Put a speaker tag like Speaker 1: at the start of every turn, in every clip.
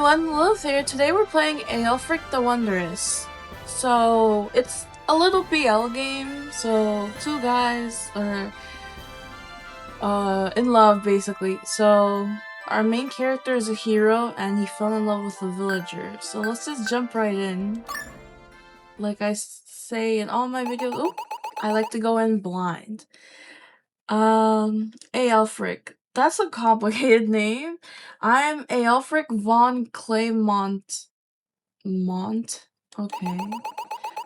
Speaker 1: everyone, Lilith here. Today we're playing Aelfric the Wounderous. So, it's a little BL game, so two guys are in love basically. So, our main character is a hero and he fell in love with a villager. So let's just jump right in. Like I say in all my videos, I like to go in blind. Aelfric. That's a complicated name. I'm Aelfric von Claymont. Okay.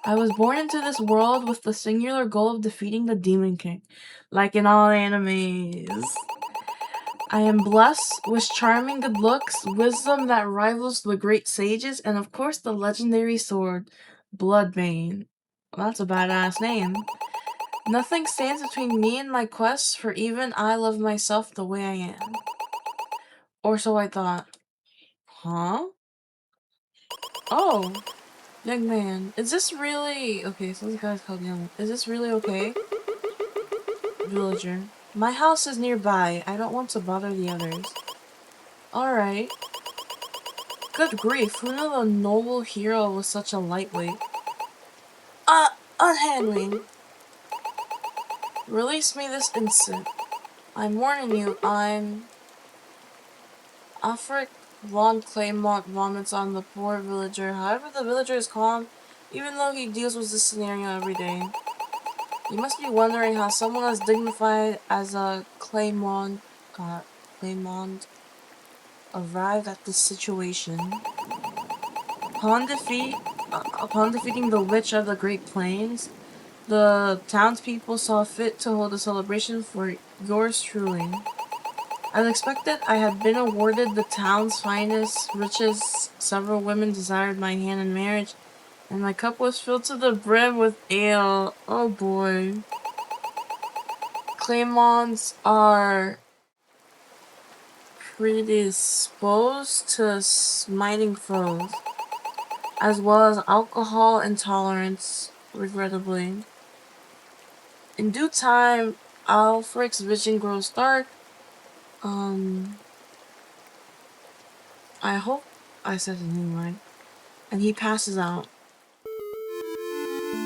Speaker 1: I was born into this world with the singular goal of defeating the Demon King, like in all animes. I am blessed with charming good looks, wisdom that rivals the great sages, and of course the legendary sword, Bloodbane. Well, that's a badass name. Nothing stands between me and my quest, for even I love myself the way I am. Or so I thought. Huh? Oh. Young man, is this really... Okay, so this guy's called Young. Is this really okay? Villager. My house is nearby. I don't want to bother the others. Alright. Good grief, who knew the noble hero was such a lightweight? Unhandling. Release me this instant. I'm warning you, I'm... Aelfric von Claymont vomits on the poor villager. However, the villager is calm, even though he deals with this scenario every day. You must be wondering how someone as dignified as a Claymont arrived at this situation. Upon defeating the Witch of the Great Plains, the townspeople saw fit to hold a celebration for yours truly. As expected, I had been awarded the town's finest riches. Several women desired my hand in marriage, and my cup was filled to the brim with ale. Oh boy. Claymonts are predisposed to smiting foes, as well as alcohol intolerance, regrettably. In due time, Aelfric's vision grows dark. I hope I said his name right. And he passes out.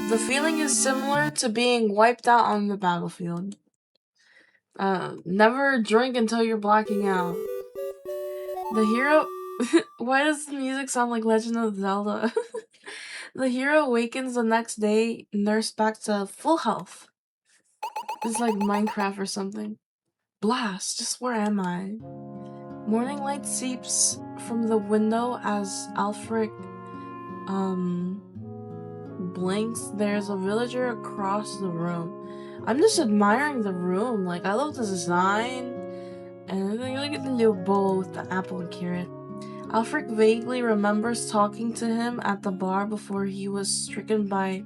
Speaker 1: The feeling is similar to being wiped out on the battlefield. Never drink until you're blacking out. The hero... Why does the music sound like Legend of Zelda? The hero awakens the next day, nursed back to full health. It's like Minecraft or something. Blast, just where am I? Morning light seeps from the window as Aelfric, blinks. There's a villager across the room. I'm just admiring the room. Like, I love the design. And look at the little bowl with the apple and carrot. Aelfric vaguely remembers talking to him at the bar before he was stricken by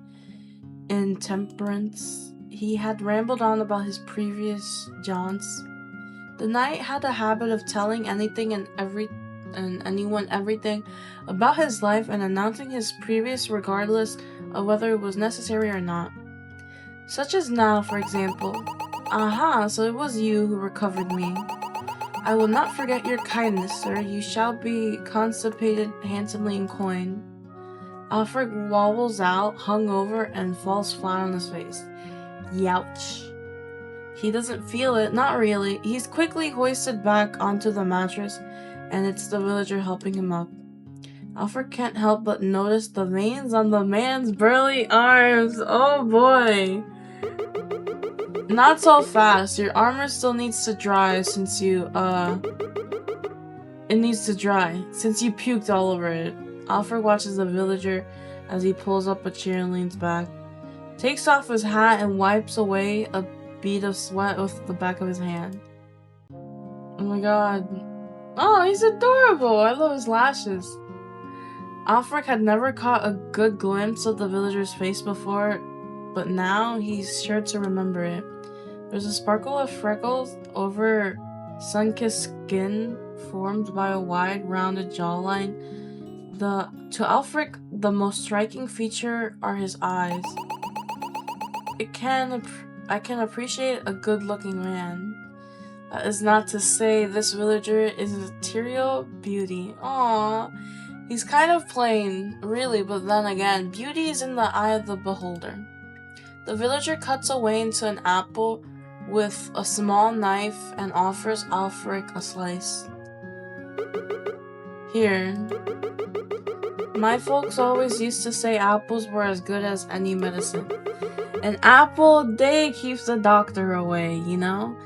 Speaker 1: intemperance. He had rambled on about his previous jaunts. The knight had a habit of telling anything and anyone everything about his life and announcing his previous regardless of whether it was necessary or not. Such as now, for example. Aha, so it was you who recovered me. I will not forget your kindness, sir. You shall be constipated handsomely in coin. Aelfric wobbles out, hungover, and falls flat on his face. Youch. He doesn't feel it, not really. He's quickly hoisted back onto the mattress, and it's the villager helping him up. Aelfric can't help but notice the veins on the man's burly arms. Oh boy. Not so fast. Your armor still needs to dry since you, it needs to dry, since you puked all over it. Aelfric watches the villager as he pulls up a chair and leans back. Takes off his hat and wipes away a bead of sweat with the back of his hand. Oh my god. Oh, he's adorable! I love his lashes. Aelfric had never caught a good glimpse of the villager's face before, but now he's sure to remember it. There's a sparkle of freckles over sun-kissed skin formed by a wide, rounded jawline. To Aelfric, the most striking feature are his eyes. I can appreciate a good-looking man. That is not to say this villager is an ethereal beauty. Aww. He's kind of plain, really, but then again, beauty is in the eye of the beholder. The villager cuts away into an apple with a small knife and offers Aelfric a slice. Here. My folks always used to say apples were as good as any medicine. An apple a day keeps the doctor away, you know?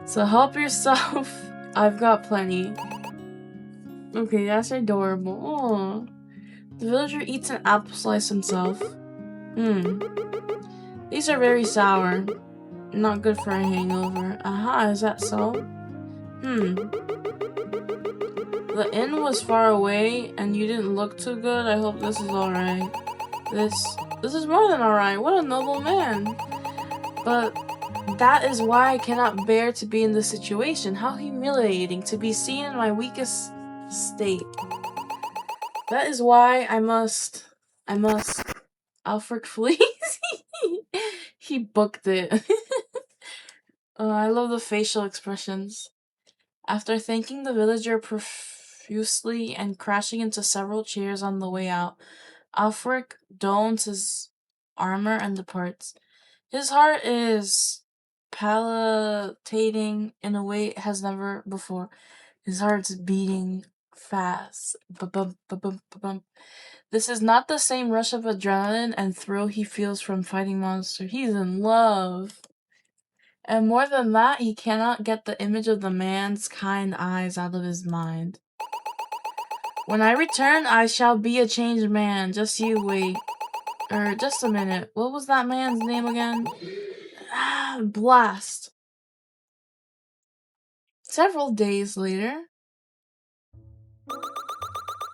Speaker 1: So help yourself. I've got plenty. Okay, that's adorable. Aww. The villager eats an apple slice himself. These are very sour. Not good for a hangover. Aha, is that so? The inn was far away and you didn't look too good. I hope this is alright. This is more than alright. What a noble man. But that is why I cannot bear to be in this situation. How humiliating to be seen in my weakest state. That is why I must Aelfric flees. He booked it. I love the facial expressions. After thanking the villager profusely and crashing into several chairs on the way out, Aelfric dons his armor and departs. His heart is palpitating in a way it has never before. His heart's beating fast. Ba-bum, ba-bum, ba-bum. This is not the same rush of adrenaline and thrill he feels from fighting monsters. He's in love. And more than that, he cannot get the image of the man's kind eyes out of his mind. When I return, I shall be a changed man. Just you wait. Just a minute. What was that man's name again? Blast. Several days later.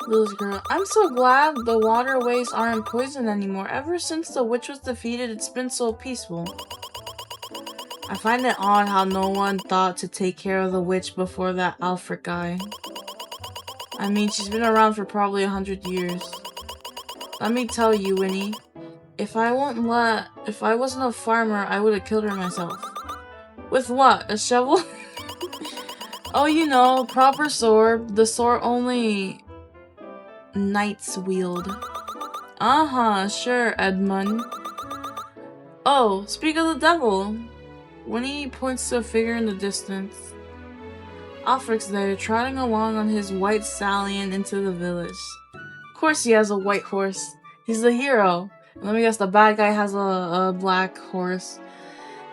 Speaker 1: Village girl, I'm so glad the waterways aren't poisoned anymore. Ever since the witch was defeated, it's been so peaceful. I find it odd how no one thought to take care of the witch before that Aelfric guy. I mean, she's been around for probably 100 years. Let me tell you, Winnie, if I wasn't a farmer, I would have killed her myself. With what? A shovel? Oh, you know, proper sword. The sword only knights wield. Sure, Edmund. Oh, speak of the devil. Winnie points to a figure in the distance. Aelfric's there, trotting along on his white stallion into the village. Of course he has a white horse. He's the hero. Let me guess, the bad guy has a black horse.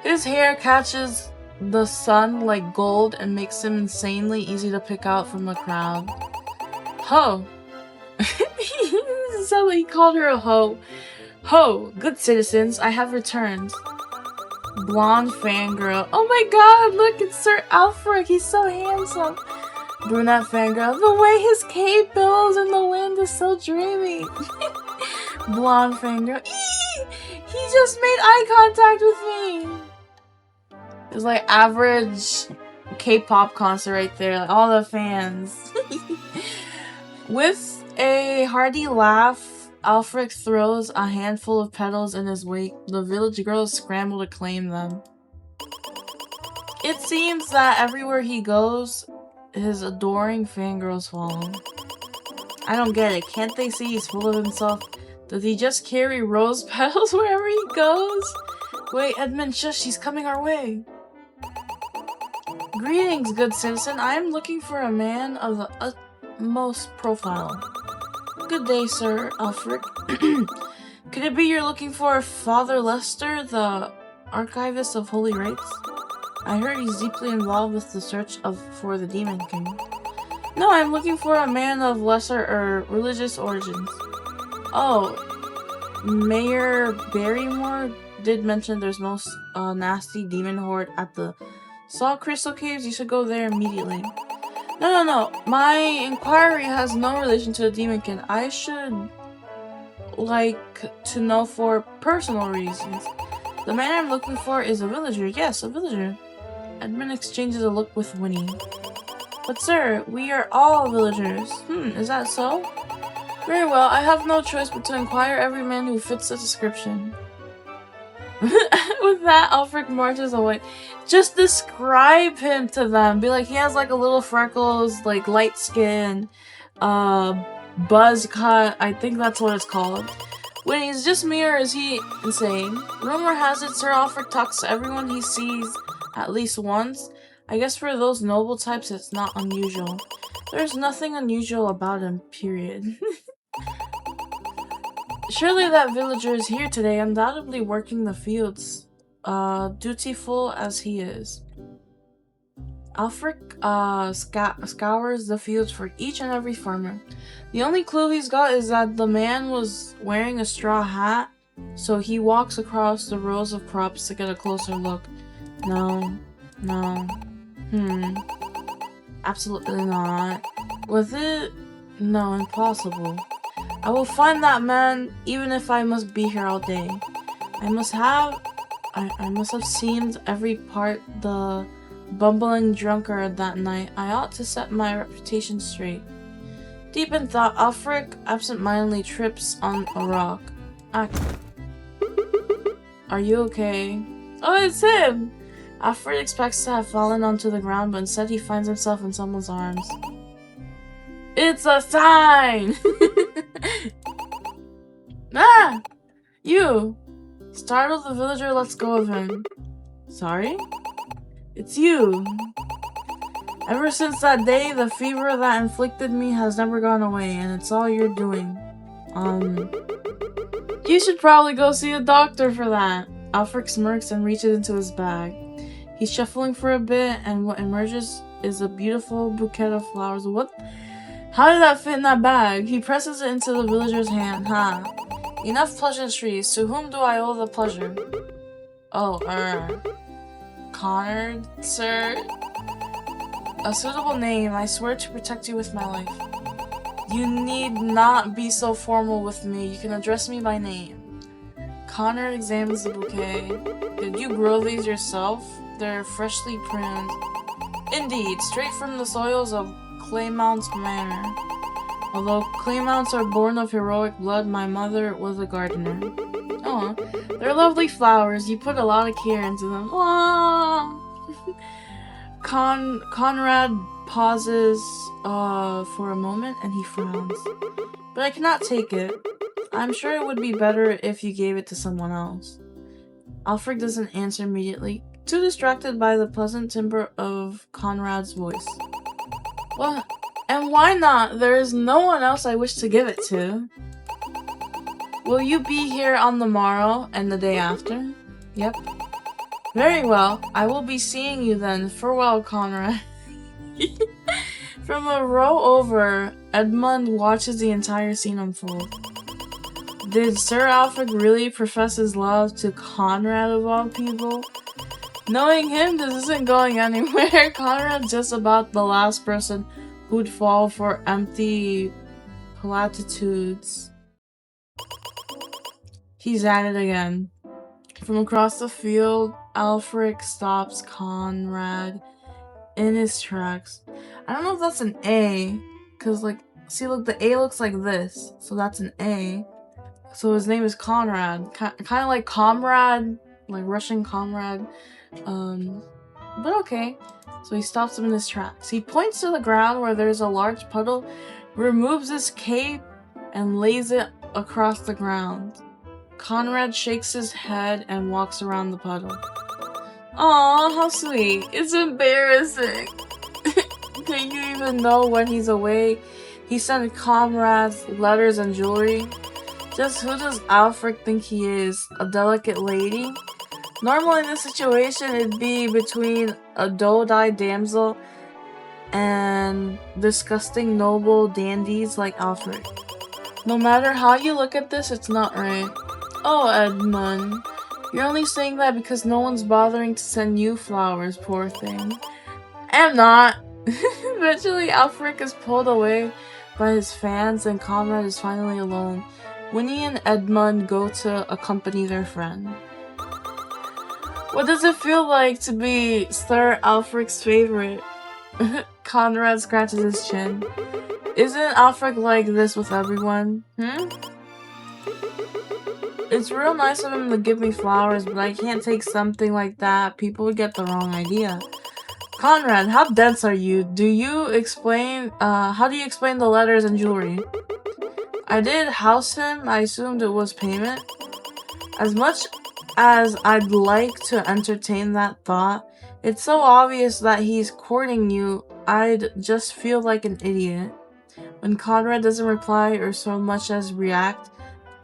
Speaker 1: His hair catches the sun like gold and makes him insanely easy to pick out from the crowd. Ho! This is how he called her a hoe. Ho! Good citizens, I have returned. Blonde fangirl. Oh my god, look, it's Sir Aelfric. He's so handsome. Brunette fangirl. The way his cape billows in the wind is so dreamy. Blonde fangirl. Eee! He just made eye contact with me. It's like average K-pop concert right there. Like all the fans. With a hearty laugh, Aelfric throws a handful of petals in his wake. The village girls scramble to claim them. It seems that everywhere he goes, his adoring fangirls follow. I don't get it. Can't they see he's full of himself? Does he just carry rose petals wherever he goes? Wait, Edmund, shush, he's coming our way. Greetings, good citizen. I am looking for a man of the utmost profile. Good day, Sir Aelfric. Could it be you're looking for Father Lester, the archivist of Holy Rites? I heard he's deeply involved with the search for the Demon King. No, I'm looking for a man of lesser or religious origins. Oh, Mayor Barrymore did mention there's most nasty demon horde at the Salt Crystal Caves. You should go there immediately. No. My inquiry has no relation to the Demon King. I should like to know for personal reasons. The man I'm looking for is a villager. Yes, a villager. Edmund exchanges a look with Winnie. But sir, we are all villagers. Is that so? Very well, I have no choice but to inquire every man who fits the description. With that, Aelfric marches away. Just describe him to them. Be like, he has like a little freckles, like light skin, buzz cut. I think that's what it's called. When he's just me, or is he insane? Rumor has it Sir Aelfric talks to everyone he sees at least once. I guess for those noble types, it's not unusual. There's nothing unusual about him, period. Surely that villager is here today, undoubtedly working the fields, dutiful as he is. Aelfric scours the fields for each and every farmer. The only clue he's got is that the man was wearing a straw hat, so he walks across the rows of crops to get a closer look. No. Absolutely not. With it? No, impossible. I will find that man, even if I must be here all day. I must have seemed every part the bumbling drunkard that night. I ought to set my reputation straight. Deep in thought, Aelfric absent-mindedly trips on a rock. Are you okay? Oh, it's him! Aelfric expects to have fallen onto the ground, but instead he finds himself in someone's arms. It's a sign! Ah! You! Startled, the villager lets go of him. Sorry? It's you. Ever since that day, the fever that inflicted me has never gone away, and it's all you're doing. You should probably go see a doctor for that. Aelfric smirks and reaches into his bag. He's shuffling for a bit, and what emerges is a beautiful bouquet of flowers. What? How did that fit in that bag? He presses it into the villager's hand. Enough pleasantries. To whom do I owe the pleasure? Oh, Connor, sir? A suitable name. I swear to protect you with my life. You need not be so formal with me. You can address me by name. Connor examines the bouquet. Did you grow these yourself? They're freshly pruned. Indeed, straight from the soils of Claymount's Manor. Although Claymounts are born of heroic blood, my mother was a gardener. Oh, they're lovely flowers. You put a lot of care into them. Aww. Conrad pauses for a moment and he frowns. But I cannot take it. I'm sure it would be better if you gave it to someone else. Aelfric doesn't answer immediately, too distracted by the pleasant timbre of Conrad's voice. What? And why not? There is no one else I wish to give it to. Will you be here on the morrow and the day after? Yep. Very well. I will be seeing you then. Farewell, Conrad. From a row over, Edmund watches the entire scene unfold. Did Sir Aelfric really profess his love to Conrad of all people? Knowing him, this isn't going anywhere. Conrad's just about the last person who'd fall for empty platitudes. He's at it again. From across the field, Aelfric stops Conrad in his tracks. I don't know if that's an A, because see, look, the A looks like this, so that's an A. So his name is Conrad, kind of like comrade, like Russian comrade. But okay. So he stops him in his tracks. He points to the ground where there's a large puddle, removes his cape, and lays it across the ground. Conrad shakes his head and walks around the puddle. Aw, how sweet. It's embarrassing. Can you even know when he's away? He sent comrades letters and jewelry. Just who does Aelfric think he is? A delicate lady? Normally in this situation it'd be between a doe-eyed damsel and disgusting noble dandies like Aelfric. No matter how you look at this, it's not right. Oh, Edmund. You're only saying that because no one's bothering to send you flowers, poor thing. I'm not. Eventually, Aelfric is pulled away by his fans and Conrad is finally alone. Winnie and Edmund go to accompany their friend. What does it feel like to be Sir Aelfric's favorite? Conrad scratches his chin. Isn't Aelfric like this with everyone? It's real nice of him to give me flowers, but I can't take something like that. People would get the wrong idea. Conrad, how dense are you? How do you explain the letters and jewelry? I did house him. I assumed it was payment. As much as I'd like to entertain that thought, it's so obvious that he's courting you, I'd just feel like an idiot. When Conrad doesn't reply or so much as react,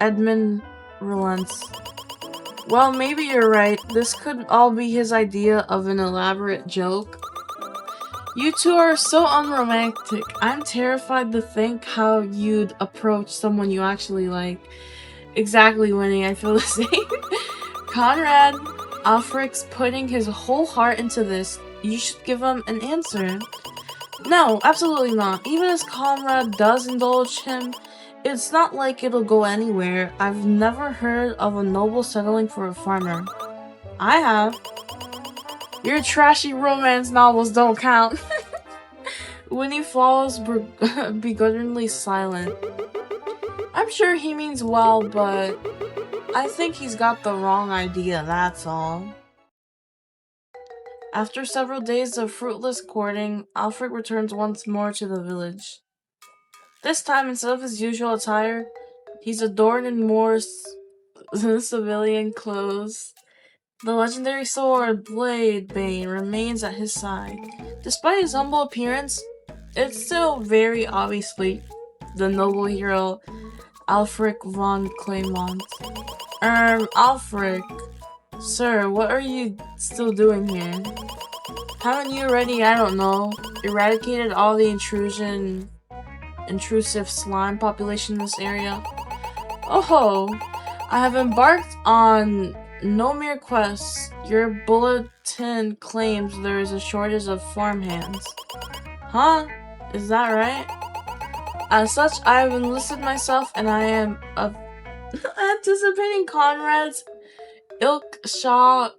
Speaker 1: Edmund relents. Well, maybe you're right. This could all be his idea of an elaborate joke. You two are so unromantic. I'm terrified to think how you'd approach someone you actually like. Exactly, Winnie. I feel the same. Conrad, Aelfric's putting his whole heart into this. You should give him an answer. No, absolutely not. Even as Conrad does indulge him, it's not like it'll go anywhere. I've never heard of a noble settling for a farmer. I have. Your trashy romance novels don't count. Winnie follows begrudgingly silent. I'm sure he means well, but I think he's got the wrong idea, that's all. After several days of fruitless courting, Aelfric returns once more to the village. This time, instead of his usual attire, he's adorned in more civilian clothes. The legendary sword, Blade Bane, remains at his side. Despite his humble appearance, it's still very obviously the noble hero Aelfric von Claymont. Aelfric, sir, what are you still doing here? Haven't you already, I don't know, eradicated all the intrusive slime population in this area? Oh ho! I have embarked on no mere quest. Your bulletin claims there is a shortage of farmhands. Huh? Is that right? As such, I have enlisted myself and I am anticipating Conrad's ilk shall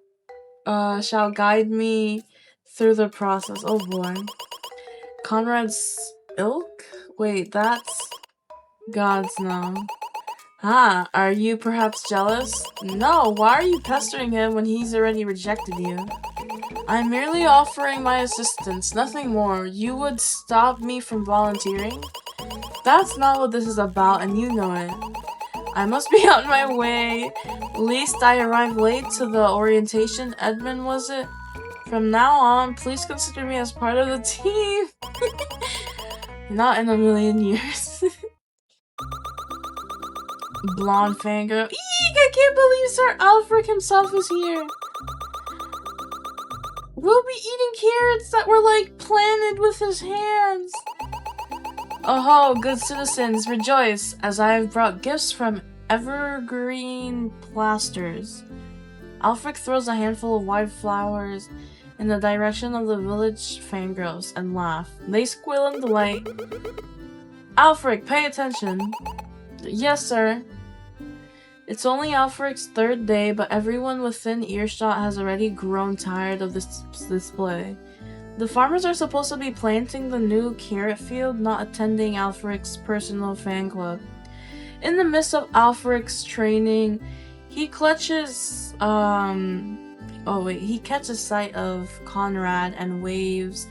Speaker 1: guide me through the process. Oh boy. Conrad's ilk? Wait, that's gods now. Ah, are you perhaps jealous? No, why are you pestering him when he's already rejected you? I'm merely offering my assistance, nothing more. You would stop me from volunteering? That's not what this is about, and you know it. I must be on my way. Least I arrived late to the orientation. Edmund, was it? From now on, please consider me as part of the team. Not in a million years. Blonde fangirl. Eek! I can't believe Sir Aelfric himself is here. We'll be eating carrots that were like planted with his hands. Oh ho, good citizens, rejoice, as I have brought gifts from evergreen plasters. Aelfric throws a handful of white flowers in the direction of the village fangirls and laugh. They squeal in delight. Aelfric, pay attention. Yes, sir. It's only Aelfric's third day, but everyone within earshot has already grown tired of this display. The farmers are supposed to be planting the new carrot field, not attending Aelfric's personal fan club. In the midst of Aelfric's training, he catches sight of Conrad and waves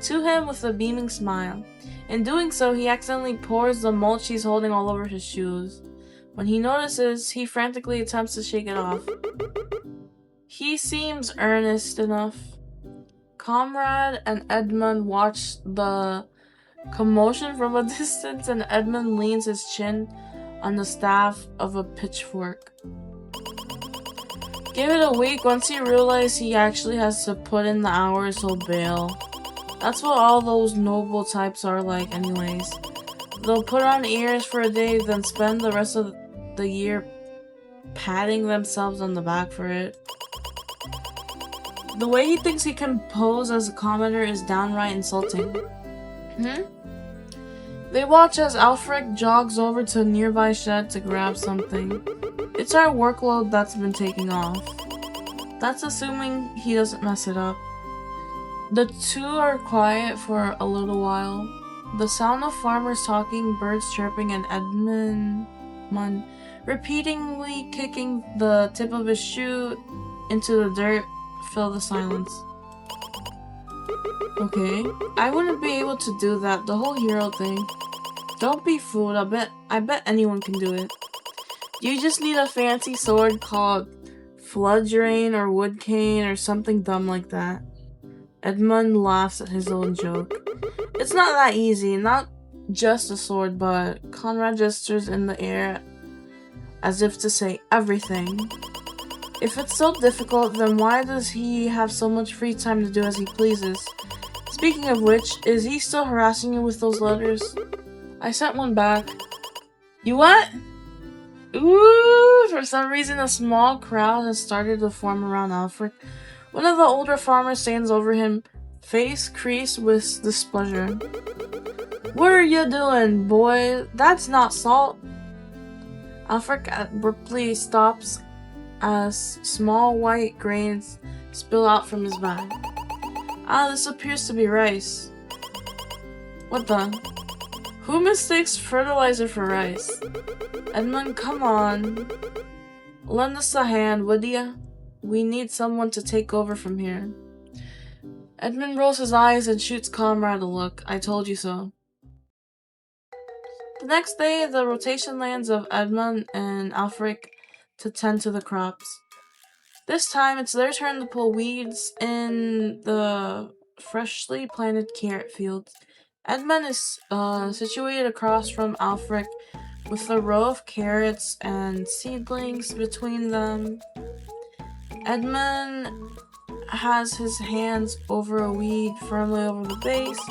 Speaker 1: to him with a beaming smile. In doing so, he accidentally pours the mulch he's holding all over his shoes. When he notices, he frantically attempts to shake it off. He seems earnest enough. Conrad and Edmund watch the commotion from a distance, and Edmund leans his chin on the staff of a pitchfork. Give it a week. Once he realizes he actually has to put in the hours, he'll bail. That's what all those noble types are like anyways. They'll put on ears for a day, then spend the rest of the year patting themselves on the back for it. The way he thinks he can pose as a commenter is downright insulting. They watch as Aelfric jogs over to a nearby shed to grab something. It's our workload that's been taking off. That's assuming he doesn't mess it up. The two are quiet for a little while. The sound of farmers talking, birds chirping, and Edmund repeatedly kicking the tip of his shoe into the dirt filled the silence. Okay, I wouldn't be able to do that, the whole hero thing. Don't be fooled, I bet anyone can do it. You just need a fancy sword called Flood-Drain or Wood Cane or something dumb like that. Edmund laughs at his own joke. It's not that easy, not just a sword, but Conrad gestures in the air as if to say everything. If it's so difficult, then why does he have so much free time to do as he pleases? Speaking of which, is he still harassing you with those letters? I sent one back. You what? Ooh, for some reason a small crowd has started to form around Aelfric. One of the older farmers stands over him, face creased with displeasure. What are you doing, boy? That's not salt. Aelfric abruptly stops as small white grains spill out from his bag. Ah, this appears to be rice. What the? Who mistakes fertilizer for rice? Edmund, come on. Lend us a hand, would ya? We need someone to take over from here. Edmund rolls his eyes and shoots Comrade a look. I told you so. The next day, the rotation lands of Edmund and Aelfric to tend to the crops. This time, it's their turn to pull weeds in the freshly planted carrot fields. Edmund is situated across from Aelfric with a row of carrots and seedlings between them. Edmund has his hands over a weed firmly over the base.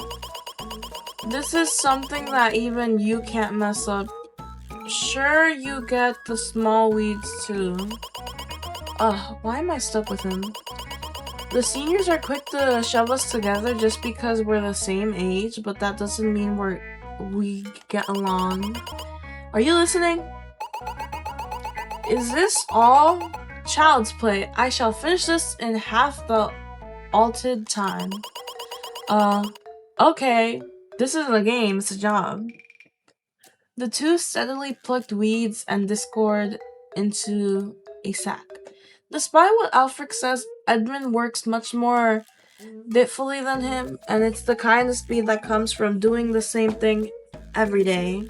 Speaker 1: This is something that even you can't mess up. Sure, you get the small weeds too. Ugh, why am I stuck with him? The seniors are quick to shove us together just because we're the same age, but that doesn't mean we get along. Are you listening? Is this all? Child's play. I shall finish this in half the allotted time. Okay. This isn't a game, it's a job. The two steadily plucked weeds and discord into a sack. Despite what Aelfric says, Edmund works much more fitfully than him, and it's the kind of speed that comes from doing the same thing every day.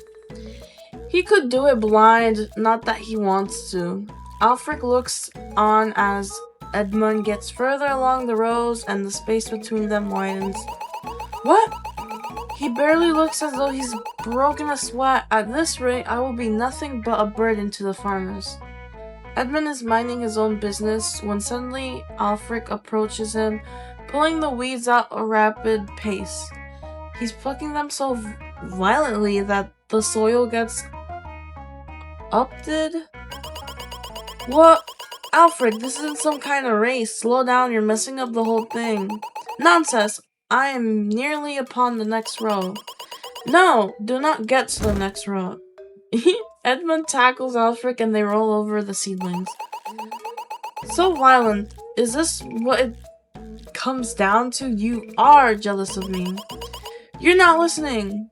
Speaker 1: He could do it blind, not that he wants to. Aelfric looks on as Edmund gets further along the rows and the space between them widens. What? He barely looks as though he's broken a sweat. At this rate, I will be nothing but a burden to the farmers. Edmund is minding his own business when suddenly Aelfric approaches him, pulling the weeds at a rapid pace. He's plucking them so violently that the soil gets upted. What? Aelfric, this isn't some kind of race. Slow down, you're messing up the whole thing. Nonsense! I am nearly upon the next row. No, do not get to the next row. Edmund tackles Aelfric and they roll over the seedlings. So violent. Is this what it comes down to? You are jealous of me. You're not listening.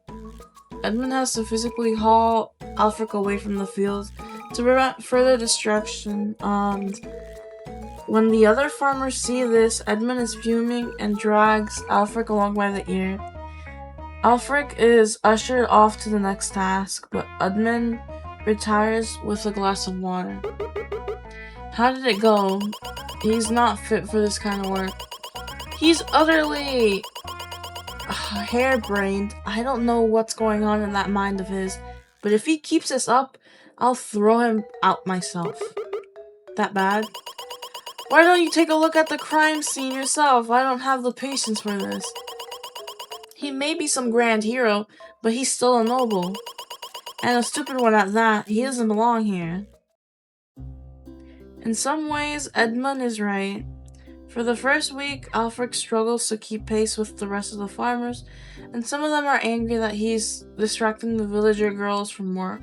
Speaker 1: Edmund has to physically haul Aelfric away from the fields to prevent further destruction. When the other farmers see this, Edmund is fuming and drags Aelfric along by the ear. Aelfric is ushered off to the next task, but Edmund retires with a glass of water. How did it go? He's not fit for this kind of work. He's utterly harebrained. I don't know what's going on in that mind of his, but if he keeps this up, I'll throw him out myself. That bad? Why don't you take a look at the crime scene yourself? I don't have the patience for this. He may be some grand hero, but he's still a noble. And a stupid one at that. He doesn't belong here. In some ways, Edmund is right. For the first week, Aelfric struggles to keep pace with the rest of the farmers, and some of them are angry that he's distracting the villager girls from work.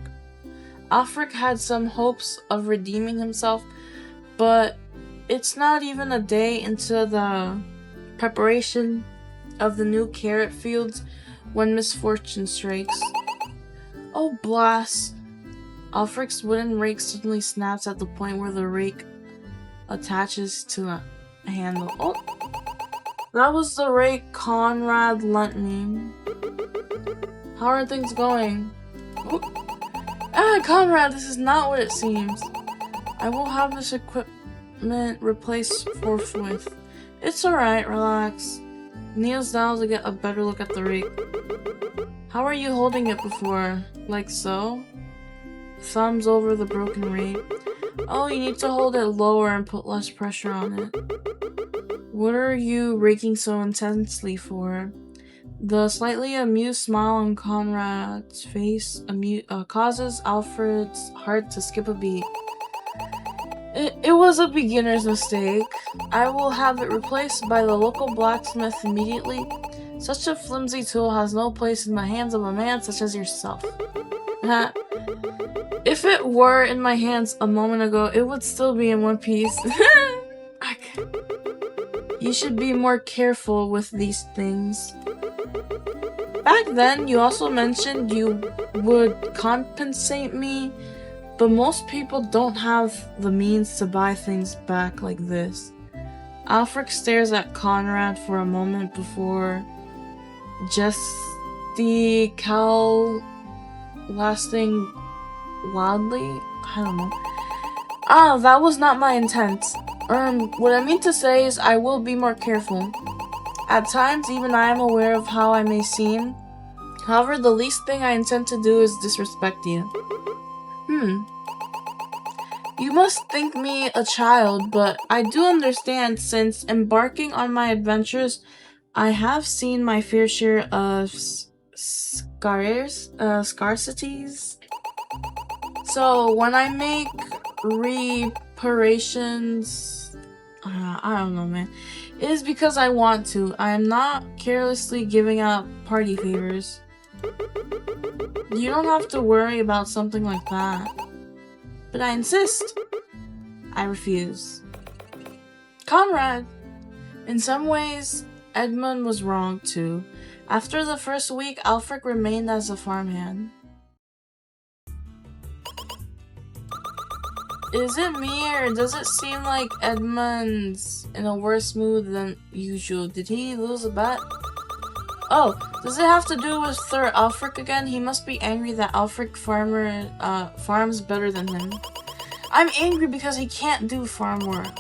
Speaker 1: Aelfric had some hopes of redeeming himself, but it's not even a day into the preparation of the new carrot fields when misfortune strikes. Oh, blast. Aelfric's wooden rake suddenly snaps at the point where the rake attaches to a handle. Oh! That was the rake Conrad lent me. How are things going? Oh. Ah, Conrad, this is not what it seems. I will have this equipment replaced forthwith. It's alright, relax. Kneels down to get a better look at the rake. How are you holding it before? Like so? Thumbs over the broken rake. Oh, you need to hold it lower and put less pressure on it. What are you raking so intensely for? The slightly amused smile on Conrad's face causes Alfred's heart to skip a beat. It was a beginner's mistake. I will have it replaced by the local blacksmith immediately. Such a flimsy tool has no place in the hands of a man such as yourself. If it were in my hands a moment ago, it would still be in one piece. You should be more careful with these things. Back then, you also mentioned you would compensate me, but most people don't have the means to buy things back like this. Aelfric stares at Conrad for a moment before lasting loudly. I don't know. Ah, that was not my intent. What I mean to say is I will be more careful. At times, even I am aware of how I may seem. However, the least thing I intend to do is disrespect you. You must think me a child, but I do understand since embarking on my adventures, I have seen my fair share of scarcities. So when I make reparations, I don't know, man. It is because I want to. I am not carelessly giving out party favors. You don't have to worry about something like that. But I insist. I refuse. Conrad! In some ways, Edmund was wrong too. After the first week, Aelfric remained as a farmhand. Is it me, or does it seem like Edmund's in a worse mood than usual? Did he lose a bet? Oh, does it have to do with Sir Aelfric again? He must be angry that Aelfric farms better than him. I'm angry because he can't do farm work.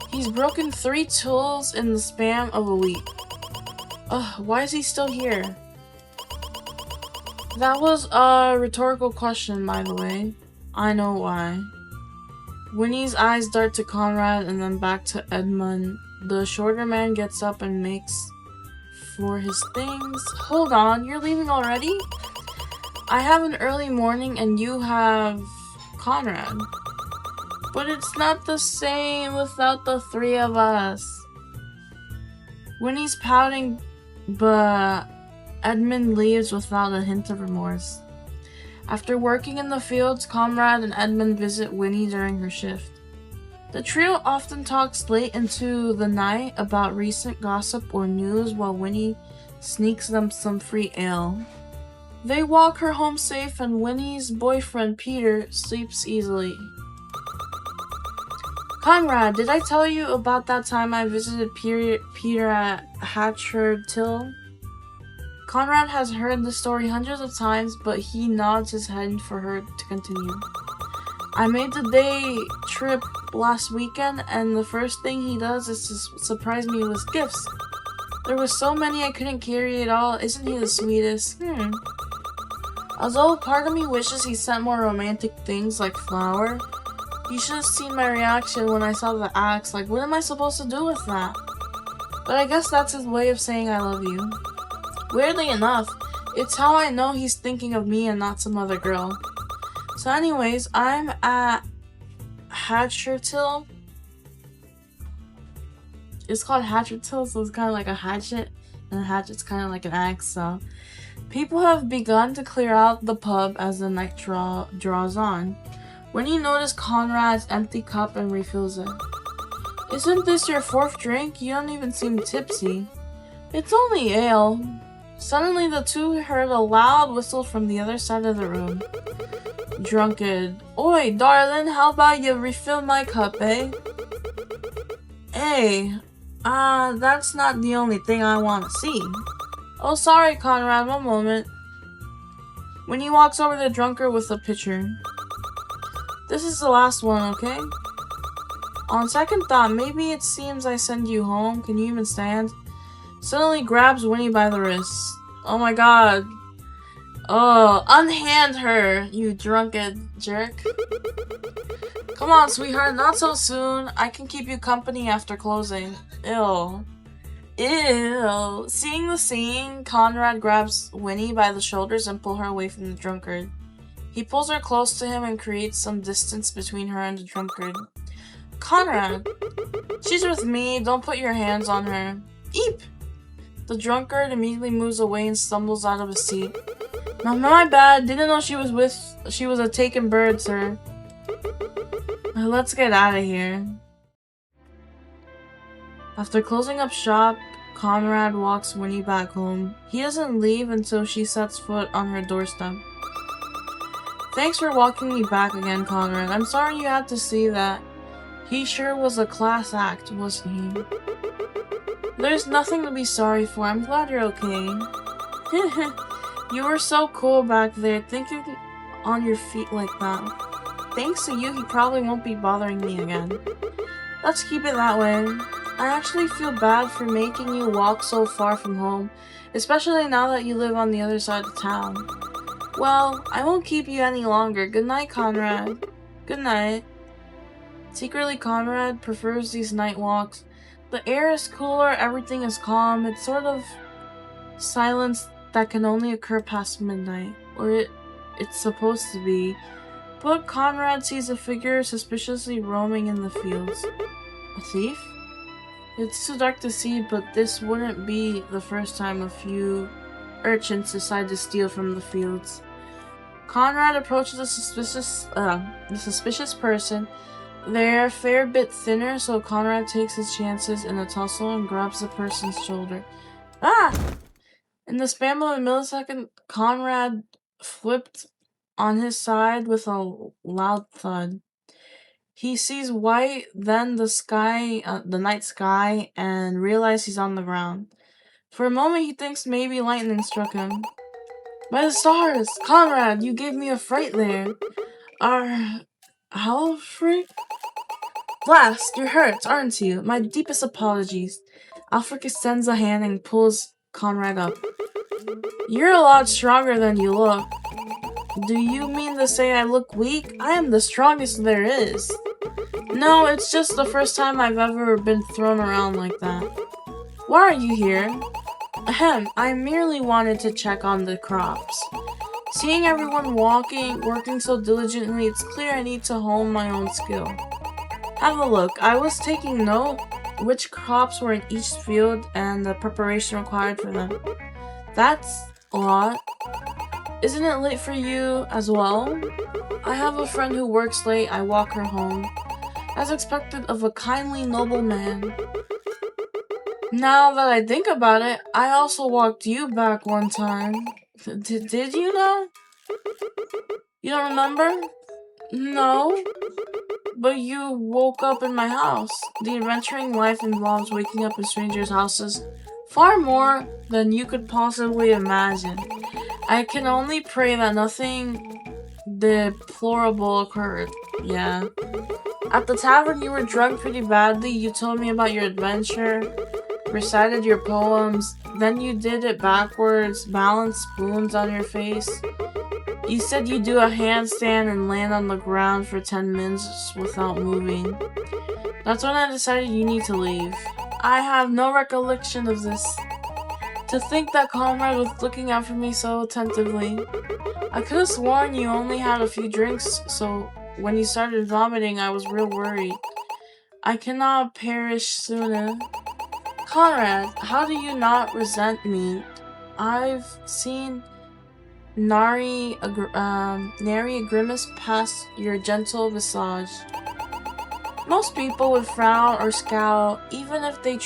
Speaker 1: He's broken 3 tools in the span of a week. Ugh, why is he still here? That was a rhetorical question, by the way. I know why. Winnie's eyes dart to Conrad and then back to Edmund. The shorter man gets up and makes for his things. Hold on, you're leaving already? I have an early morning and you have Conrad. But it's not the same without the 3 of us. Winnie's pouting, but Edmund leaves without a hint of remorse. After working in the fields, Conrad and Edmund visit Winnie during her shift. The trio often talks late into the night about recent gossip or news while Winnie sneaks them some free ale. They walk her home safe and Winnie's boyfriend Peter sleeps easily. Conrad, did I tell you about that time I visited Peter at Hatchard Till? Conrad has heard the story hundreds of times, but he nods his head for her to continue. I made the day trip last weekend, and the first thing he does is to surprise me with gifts. There were so many I couldn't carry it all. Isn't he the sweetest? Although part of me wishes he sent more romantic things like flour. You should have seen my reaction when I saw the axe. Like, what am I supposed to do with that? But I guess that's his way of saying I love you. Weirdly enough, it's how I know he's thinking of me and not some other girl. So anyways, I'm at Hatchertill. It's called Hatchertill, so it's kind of like a hatchet, and a hatchet's kind of like an axe, so... People have begun to clear out the pub as the night draws on. When you notice Conrad's empty cup and refills it. Isn't this your 4th drink? You don't even seem tipsy. It's only ale. Suddenly, the two heard a loud whistle from the other side of the room. Drunkard. Oi, darling, how about you refill my cup, eh? Hey, that's not the only thing I want to see. Oh, sorry, Conrad, one moment. When he walks over to the drunkard with a pitcher. This is the last one, okay? On second thought, maybe it seems I send you home. Can you even stand? Suddenly grabs Winnie by the wrist. Oh my god. Oh, unhand her, you drunken jerk. Come on, sweetheart, not so soon. I can keep you company after closing. Ew. Ew. Seeing the scene, Conrad grabs Winnie by the shoulders and pulls her away from the drunkard. He pulls her close to him and creates some distance between her and the drunkard. Conrad! She's with me, don't put your hands on her. Eep! The drunkard immediately moves away and stumbles out of his seat. My bad, didn't know she was a taken bird, sir. Let's get out of here. After closing up shop, Conrad walks Winnie back home. He doesn't leave until she sets foot on her doorstep. Thanks for walking me back again, Conrad. I'm sorry you had to see that. He sure was a class act, wasn't he? There's nothing to be sorry for. I'm glad you're okay. You were so cool back there, thinking on your feet like that. Thanks to you, he probably won't be bothering me again. Let's keep it that way. I actually feel bad for making you walk so far from home, especially now that you live on the other side of town. Well, I won't keep you any longer. Good night, Conrad. Good night. Secretly, Conrad prefers these night walks. The air is cooler, everything is calm. It's sort of silence that can only occur past midnight, or it's supposed to be. But Conrad sees a figure suspiciously roaming in the fields. A thief? It's too dark to see, but this wouldn't be the first time a few urchins decide to steal from the fields. Conrad approaches the suspicious person. They're a fair bit thinner, so Conrad takes his chances in a tussle and grabs the person's shoulder. Ah! In the span of a millisecond, Conrad flipped on his side with a loud thud. He sees white, then the night sky, and realizes he's on the ground. For a moment, he thinks maybe lightning struck him. By the stars! Conrad, you gave me a fright there. Aelfric? Blast, you're hurt, aren't you? My deepest apologies. Aelfric extends a hand and pulls Conrad up. You're a lot stronger than you look. Do you mean to say I look weak? I am the strongest there is. No, it's just the first time I've ever been thrown around like that. Why are you here? Ahem, I merely wanted to check on the crops. Seeing everyone working so diligently, it's clear I need to hone my own skill. Have a look. I was taking note which crops were in each field and the preparation required for them. That's a lot. Isn't it late for you as well? I have a friend who works late. I walk her home. As expected of a kindly, noble man. Now that I think about it, I also walked you back one time. Did you know? You don't remember? No. But you woke up in my house. The adventuring life involves waking up in strangers' houses far more than you could possibly imagine. I can only pray that nothing deplorable occurred. Yeah. At the tavern, you were drunk pretty badly. You told me about your adventure, recited your poems, then you did it backwards, balanced spoons on your face. You said you do a handstand and land on the ground for 10 minutes without moving. That's when I decided you need to leave. I have no recollection of this. To think that Conrad was looking out for me so attentively. I could have sworn you only had a few drinks, so when you started vomiting, I was real worried. I cannot perish sooner. Conrad, how do you not resent me? I've seen nary a grimace past your gentle visage. Most people would frown or scowl, even if they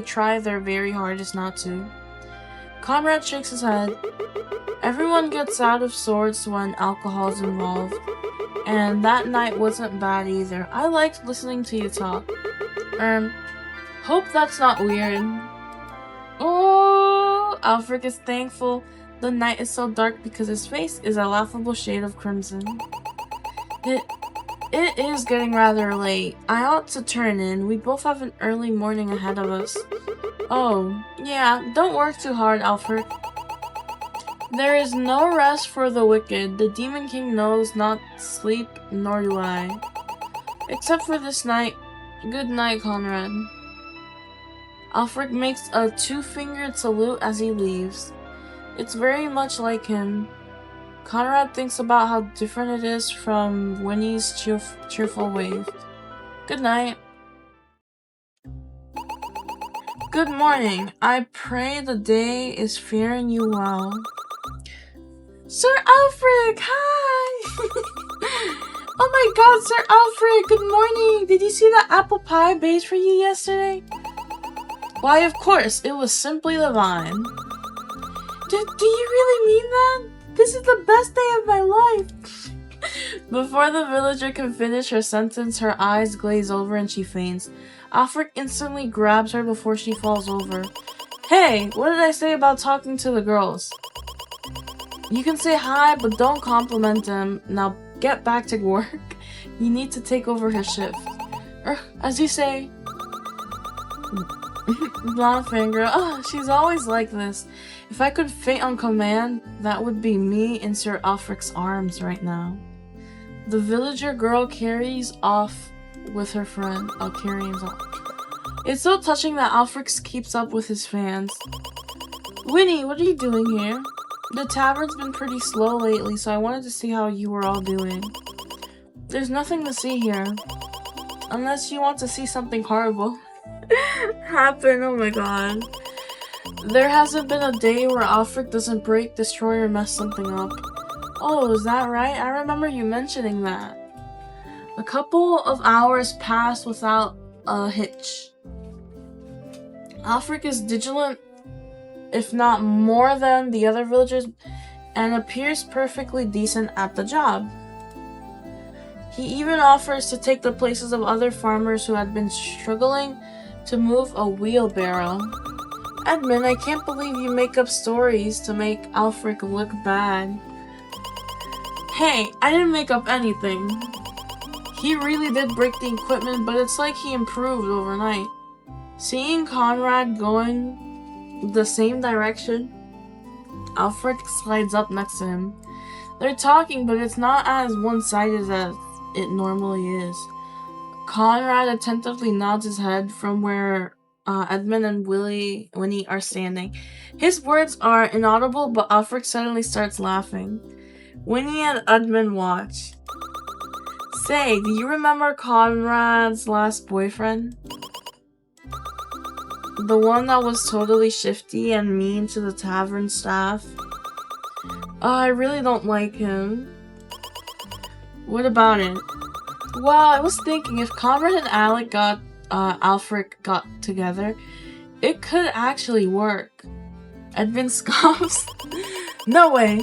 Speaker 1: try their very hardest not to. Conrad shakes his head. Everyone gets out of sorts when alcohol's involved. And that night wasn't bad either. I liked listening to you talk. Hope that's not weird. Oh, Aelfric is thankful the night is so dark because his face is a laughable shade of crimson. It is getting rather late. I ought to turn in. We both have an early morning ahead of us. Oh, yeah, don't work too hard, Aelfric. There is no rest for the wicked. The Demon King knows not sleep, nor do I. Except for this night. Good night, Conrad. Aelfric makes a two-fingered salute as he leaves. It's very much like him. Conrad thinks about how different it is from Winnie's cheerful wave. Good night. Good morning. I pray the day is faring you well. Sir Aelfric, hi! Oh my god, Sir Aelfric, good morning! Did you see that apple pie I baked for you yesterday? Why, of course, it was simply divine. Do you really mean that? This is the best day of my life! Before the villager can finish her sentence, her eyes glaze over and she faints. Aelfric instantly grabs her before she falls over. Hey, what did I say about talking to the girls? You can say hi, but don't compliment them. Now get back to work. You need to take over her shift. As you say. Blonde fangirl. Oh, she's always like this. If I could faint on command, that would be me in Sir Aelfric's arms right now. The villager girl carries off with her friend. Carries off. It's so touching that Aelfric keeps up with his fans. Winnie, what are you doing here? The tavern's been pretty slow lately, so I wanted to see how you were all doing. There's nothing to see here. Unless you want to see something horrible happen, oh my god. There hasn't been a day where Aelfric doesn't break, destroy, or mess something up. Oh, is that right? I remember you mentioning that. A couple of hours pass without a hitch. Aelfric is vigilant, if not more than the other villagers, and appears perfectly decent at the job. He even offers to take the places of other farmers who had been struggling to move a wheelbarrow. Edmund, I can't believe you make up stories to make Aelfric look bad. Hey, I didn't make up anything. He really did break the equipment, but it's like he improved overnight. Seeing Conrad going the same direction, Aelfric slides up next to him. They're talking, but it's not as one-sided as it normally is. Conrad attentively nods his head from where Edmund and Winnie are standing. His words are inaudible, but Aelfric suddenly starts laughing. Winnie and Edmund watch. Say, do you remember Conrad's last boyfriend? The one that was totally shifty and mean to the tavern staff? I really don't like him. What about it? Well, I was thinking if Conrad and Aelfric got together, it could actually work. Edmund scoffs. No way.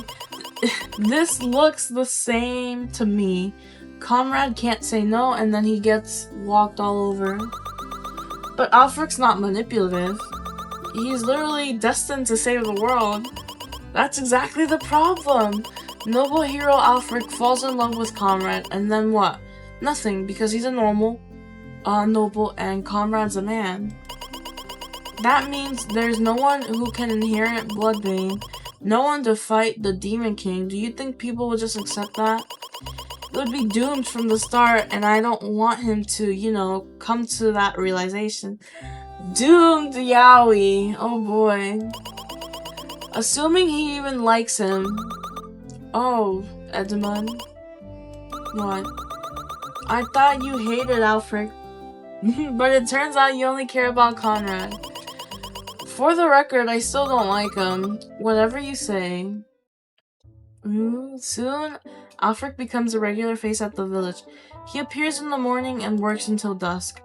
Speaker 1: This looks the same to me. Conrad can't say no, and then he gets walked all over. But Aelfric's not manipulative. He's literally destined to save the world. That's exactly the problem. Noble hero Aelfric falls in love with Conrad, and then what? Nothing, because he's a noble, and Conrad's a man. That means there's no one who can inherit Bloodbane, no one to fight the Demon King. Do you think people would just accept that? It would be doomed from the start, and I don't want him to, come to that realization. Doomed, yowie. Oh boy. Assuming he even likes him. Oh, Edmund. What? I thought you hated Aelfric. But it turns out you only care about Conrad. For the record, I still don't like him. Whatever you say. Soon, Aelfric becomes a regular face at the village. He appears in the morning and works until dusk.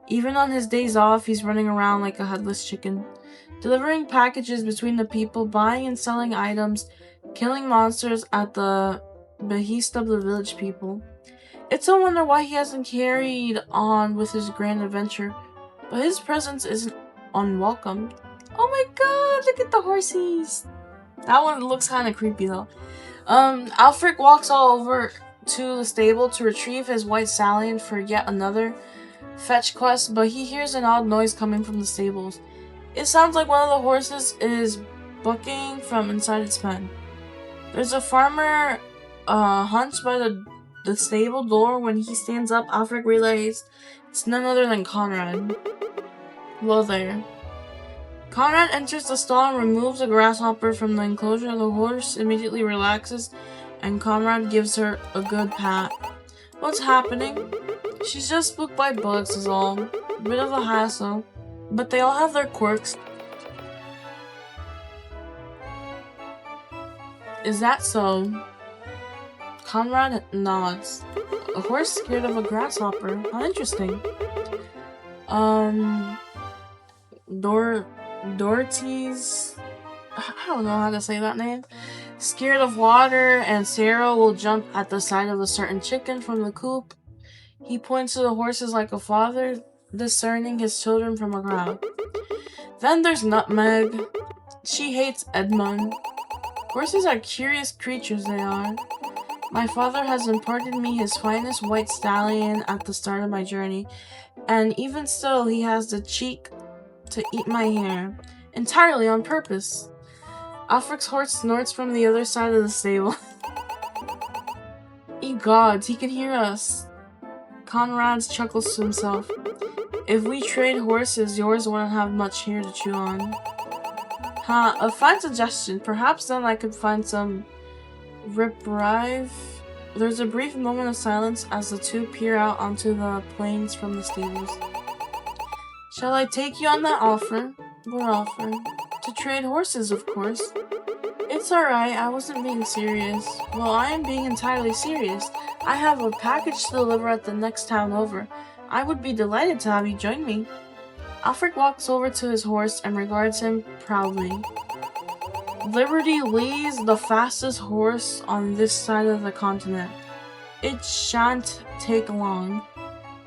Speaker 1: Even on his days off, he's running around like a headless chicken. delivering packages between the people, buying and selling items, killing monsters at the behest of the village people. It's a wonder why he hasn't carried on with his grand adventure, but his presence isn't unwelcome. Oh my god, look at the horsies! That one looks kind of creepy though. Aelfric walks all over to the stable to retrieve his white stallion for yet another fetch quest, but he hears an odd noise coming from the stables. It sounds like one of the horses is bucking from inside its pen. There's a farmer hunched by the stable door. When he stands up, Aelfric realizes it's none other than Conrad. Hello there. Conrad enters the stall and removes a grasshopper from the enclosure. The horse immediately relaxes, and Conrad gives her a good pat. What's happening? She's just spooked by bugs is all. Bit of a hassle. But they all have their quirks. Is that so? Conrad nods. A horse scared of a grasshopper. How interesting. Dorothy's... I don't know how to say that name. Scared of water, and Sarah will jump at the sight of a certain chicken from the coop. He points to the horses like a father, discerning his children from a crowd. Then there's Nutmeg. She hates Edmund. Horses are curious creatures, they are. My father has imparted me his finest white stallion at the start of my journey, and even still he has the cheek to eat my hair, entirely on purpose. Aelfric's horse snorts from the other side of the stable. Ye gods, he can hear us. Conrad chuckles to himself. If we trade horses, yours wouldn't have much hair to chew on. A fine suggestion. Perhaps then I could find some reprieve. There's a brief moment of silence as the two peer out onto the plains from the stables. Shall I take you on that offer? What offer? To trade horses, of course. It's alright, I wasn't being serious. Well, I am being entirely serious. I have a package to deliver at the next town over. I would be delighted to have you join me. Aelfric walks over to his horse and regards him proudly. Liberty Lee's the fastest horse on this side of the continent. It shan't take long.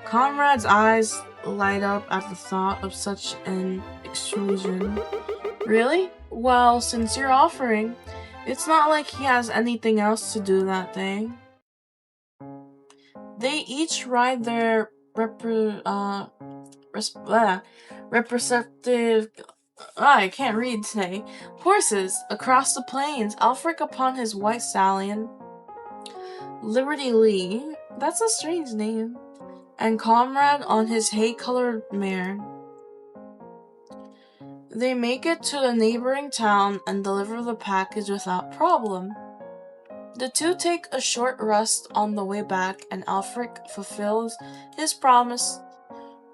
Speaker 1: Conrad's eyes light up at the thought of such an extrusion. Really? Well, since you're offering, it's not like he has anything else to do that day. They each ride their representative... I can't read today. Horses across the plains. Aelfric upon his white stallion. Liberty Lee. That's a strange name. And Conrad on his hay-colored mare. They make it to the neighboring town and deliver the package without problem. The two take a short rest on the way back, and Aelfric fulfills his promise.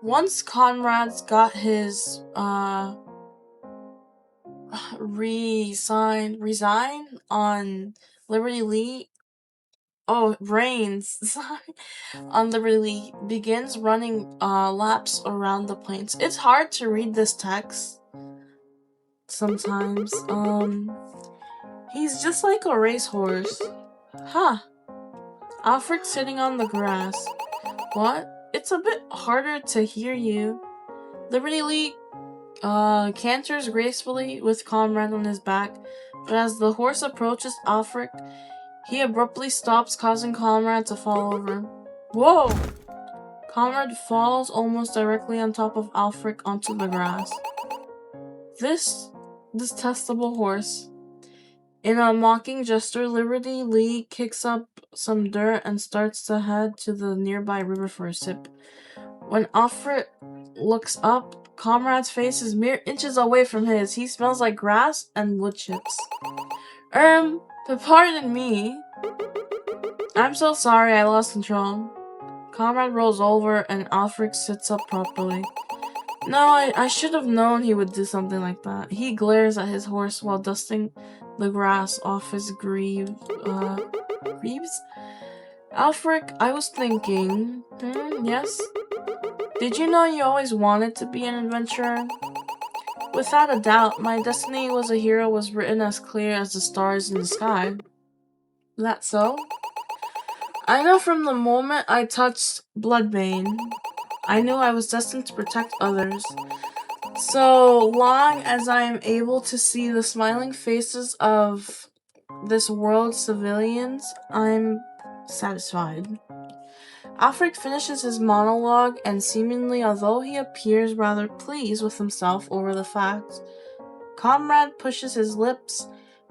Speaker 1: Once Conrad's got his resign on Liberty Lee. Reigns on Liberty Lee begins running laps around the plains. It's hard to read this text sometimes. He's just like a racehorse. Aelfric sitting on the grass. What? It's a bit harder to hear you. Liberty Lee canters gracefully with Conrad on his back, but as the horse approaches Aelfric, he abruptly stops, causing Conrad to fall over. Whoa! Conrad falls almost directly on top of Aelfric onto the grass. This detestable horse. In a mocking gesture, Liberty Lee kicks up some dirt and starts to head to the nearby river for a sip. When Aelfric looks up, Conrad's face is mere inches away from his. He smells like grass and wood chips. But pardon me. I'm so sorry, I lost control. Conrad rolls over and Aelfric sits up properly. No, I should have known he would do something like that. He glares at his horse while dusting the grass off his greaves? Aelfric, I was thinking... Yes? Did you know you always wanted to be an adventurer? Without a doubt, my destiny as a hero was written as clear as the stars in the sky. That so? I know from the moment I touched Bloodbane, I knew I was destined to protect others. So long as I am able to see the smiling faces of this world's civilians, I'm satisfied. Aelfric finishes his monologue, and seemingly, although he appears rather pleased with himself over the fact, Comrade pushes his lips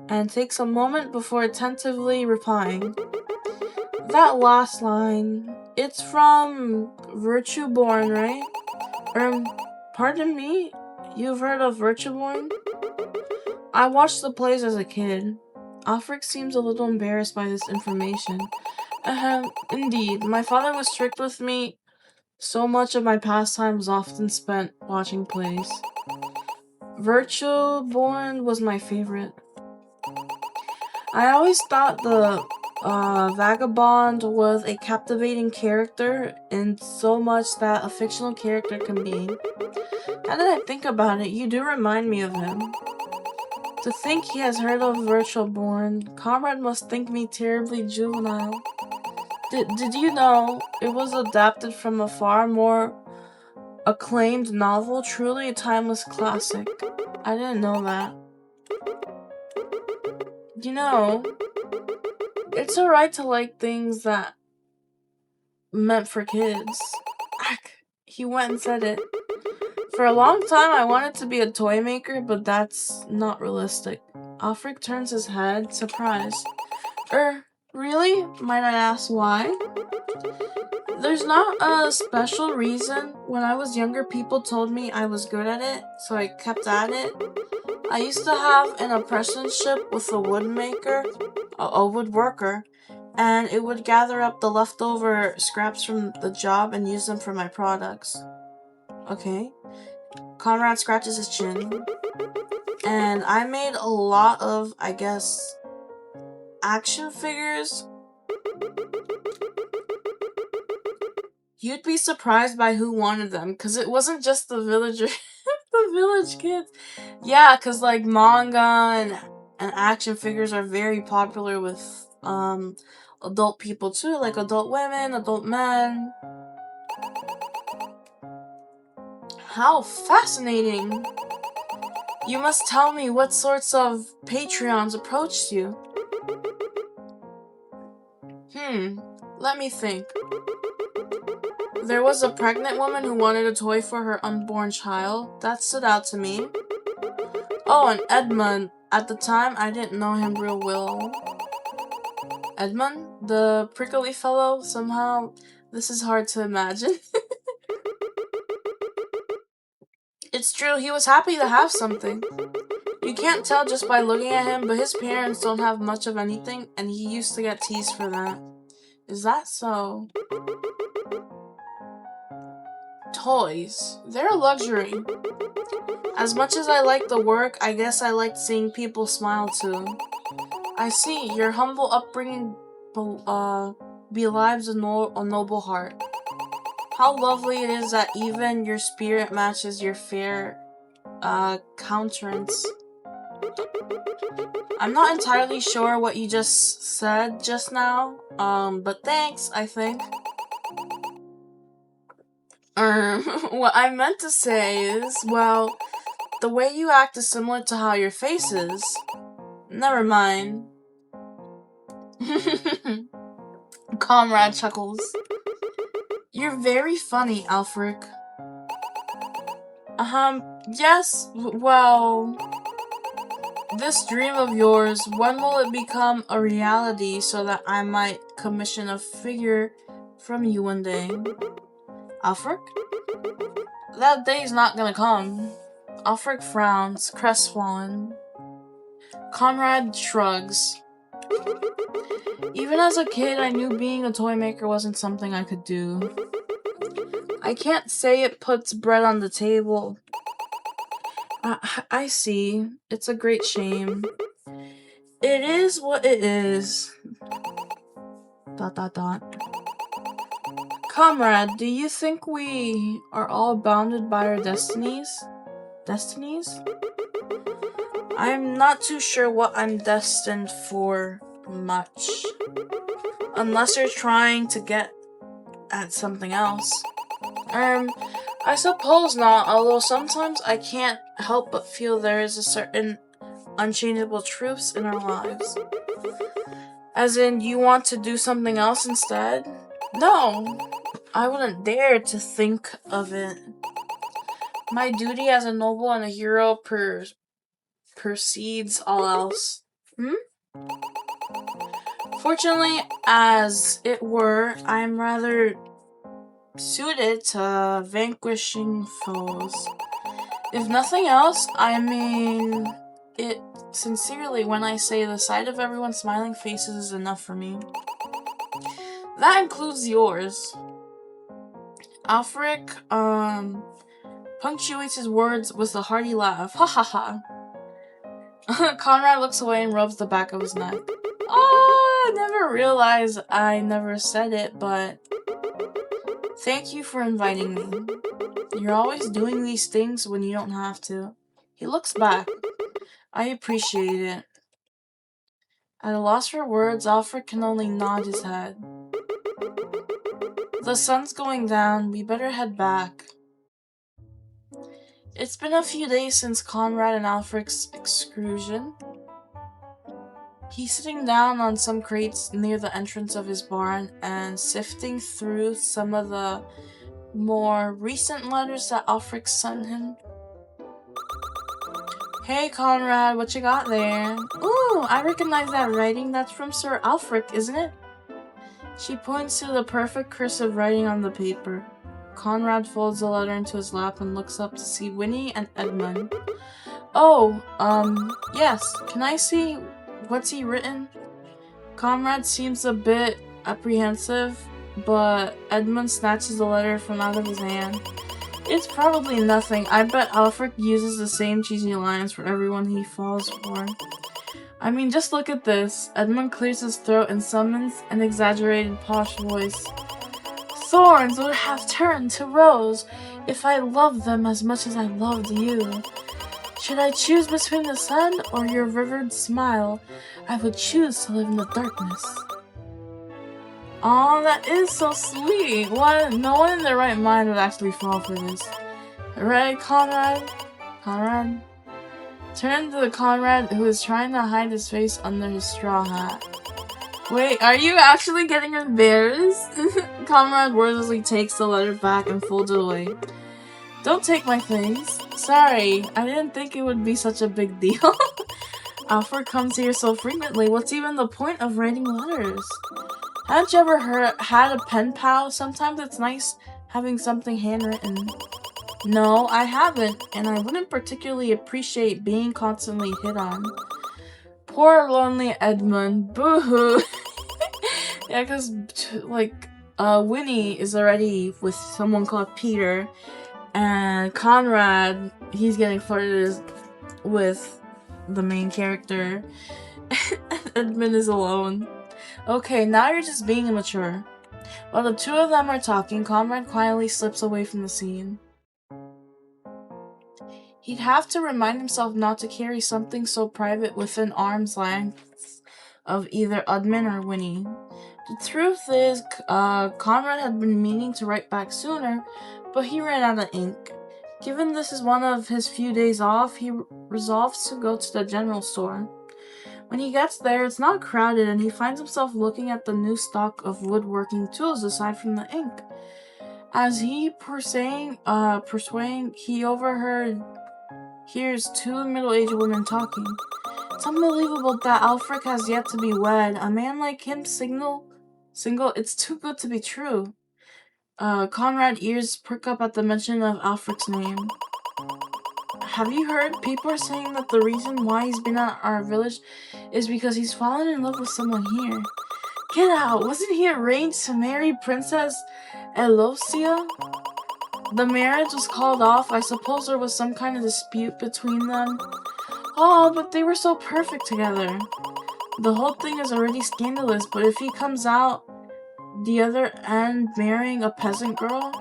Speaker 1: and takes a moment before attentively replying. That last line, it's from Virtue Born, right? Pardon me? You've heard of Virtue Born? I watched the plays as a kid. Aelfric seems a little embarrassed by this information. Indeed. My father was strict with me. So much of my pastime was often spent watching plays. Virtue Born was my favorite. I always thought the Vagabond was a captivating character in so much that a fictional character can be. Now that I think about it, you do remind me of him. To think he has heard of Virtual Born, Comrade must think me terribly juvenile. Did you know it was adapted from a far more acclaimed novel? Truly a timeless classic. I didn't know that. You know, it's alright to like things that meant for kids. He went and said it. For a long time, I wanted to be a toy maker, but that's not realistic. Aelfric turns his head, surprised. Really? Might I ask why? There's not a special reason. When I was younger, people told me I was good at it, so I kept at it. I used to have an apprenticeship with a woodmaker, a woodworker, and it would gather up the leftover scraps from the job and use them for my products. Okay. Conrad scratches his chin. And I made a lot of, I guess, action figures. You'd be surprised by who wanted them, because it wasn't just the villager, the village kids. Yeah, because like manga and action figures are very popular with adult people too, like adult women, adult men. How fascinating! You must tell me what sorts of Patreons approached you. Let me think. There was a pregnant woman who wanted a toy for her unborn child. That stood out to me. Oh, and Edmund. At the time, I didn't know him real well. Edmund? The prickly fellow? Somehow, this is hard to imagine. It's true, he was happy to have something. You can't tell just by looking at him, but his parents don't have much of anything, and he used to get teased for that. Is that so? Toys. They're a luxury. As much as I like the work, I guess I liked seeing people smile too. I see, your humble upbringing belies a noble heart. How lovely it is that even your spirit matches your fair countenance. I'm not entirely sure what you just said just now, but thanks, I think. What I meant to say is, well, the way you act is similar to how your face is. Never mind. Comrade chuckles. You're very funny, Aelfric. Yes, well... This dream of yours, when will it become a reality so that I might commission a figure from you one day? Aelfric? That day's not gonna come. Aelfric frowns, crestfallen. Conrad shrugs. Even as a kid, I knew being a toy maker wasn't something I could do. I can't say it puts bread on the table. I see. It's a great shame. It is what it is. ... Comrade, do you think we are all bounded by our destinies? destinies? I'm not too sure what I'm destined for much. Unless you're trying to get at something else. I suppose not, although sometimes I can't help but feel there is a certain unchangeable truths in our lives. As in, you want to do something else instead? No, I wouldn't dare to think of it. My duty as a noble and a hero precedes all else. Fortunately, as it were, I am rather suited to vanquishing foes. If nothing else, I mean it sincerely when I say the sight of everyone's smiling faces is enough for me. That includes yours. Aelfric, punctuates his words with a hearty laugh. Ha ha ha. Conrad looks away and rubs the back of his neck. Oh, I never realized I never said it, but thank you for inviting me. You're always doing these things when you don't have to. He looks back. I appreciate it. At a loss for words, Aelfric can only nod his head. The sun's going down. We better head back. It's been a few days since Conrad and Aelfric's excursion. He's sitting down on some crates near the entrance of his barn and sifting through some of the more recent letters that Aelfric sent him. Hey Conrad, what you got there? Ooh, I recognize that writing. That's from Sir Aelfric, isn't it? She points to the perfect cursive writing on the paper. Conrad folds the letter into his lap and looks up to see Winnie and Edmund. Oh, yes. Can I see what's he written? Conrad seems a bit apprehensive, but Edmund snatches the letter from out of his hand. It's probably nothing. I bet Aelfric uses the same cheesy lines for everyone he falls for. I mean, just look at this. Edmund clears his throat and summons an exaggerated posh voice. Thorns would have turned to rose if I loved them as much as I loved you. Should I choose between the sun or your rivered smile, I would choose to live in the darkness. Aw, that is so sweet. No one in their right mind would actually fall for this. Right, Conrad? Conrad? Turn to the Conrad who is trying to hide his face under his straw hat. Wait, are you actually getting embarrassed? Conrad wordlessly takes the letter back and folds it away. Don't take my things. Sorry, I didn't think it would be such a big deal. Aelfric comes here so frequently, what's even the point of writing letters? Haven't you ever had a pen pal? Sometimes it's nice having something handwritten. No, I haven't, and I wouldn't particularly appreciate being constantly hit on. Poor lonely Edmund. Boo-hoo. Yeah, because, Winnie is already with someone called Peter, and Conrad, he's getting flirted with the main character. Edmund is alone. Okay, now you're just being immature. While the two of them are talking, Conrad quietly slips away from the scene. He'd have to remind himself not to carry something so private within arm's length of either Edmund or Winnie. The truth is, Conrad had been meaning to write back sooner, but he ran out of ink. Given this is one of his few days off, he resolves to go to the general store. When he gets there, it's not crowded, and he finds himself looking at the new stock of woodworking tools aside from the ink. As he persuading, he hears two middle-aged women talking. It's unbelievable that Aelfric has yet to be wed. A man like him single, it's too good to be true. Conrad's ears perk up at the mention of Aelfric's name. Have you heard? People are saying that the reason why he's been at our village is because he's fallen in love with someone here. Get out! Wasn't he arranged to marry Princess Elosia? The marriage was called off. I suppose there was some kind of dispute between them. Oh, but they were so perfect together. The whole thing is already scandalous, but if he comes out the other end marrying a peasant girl,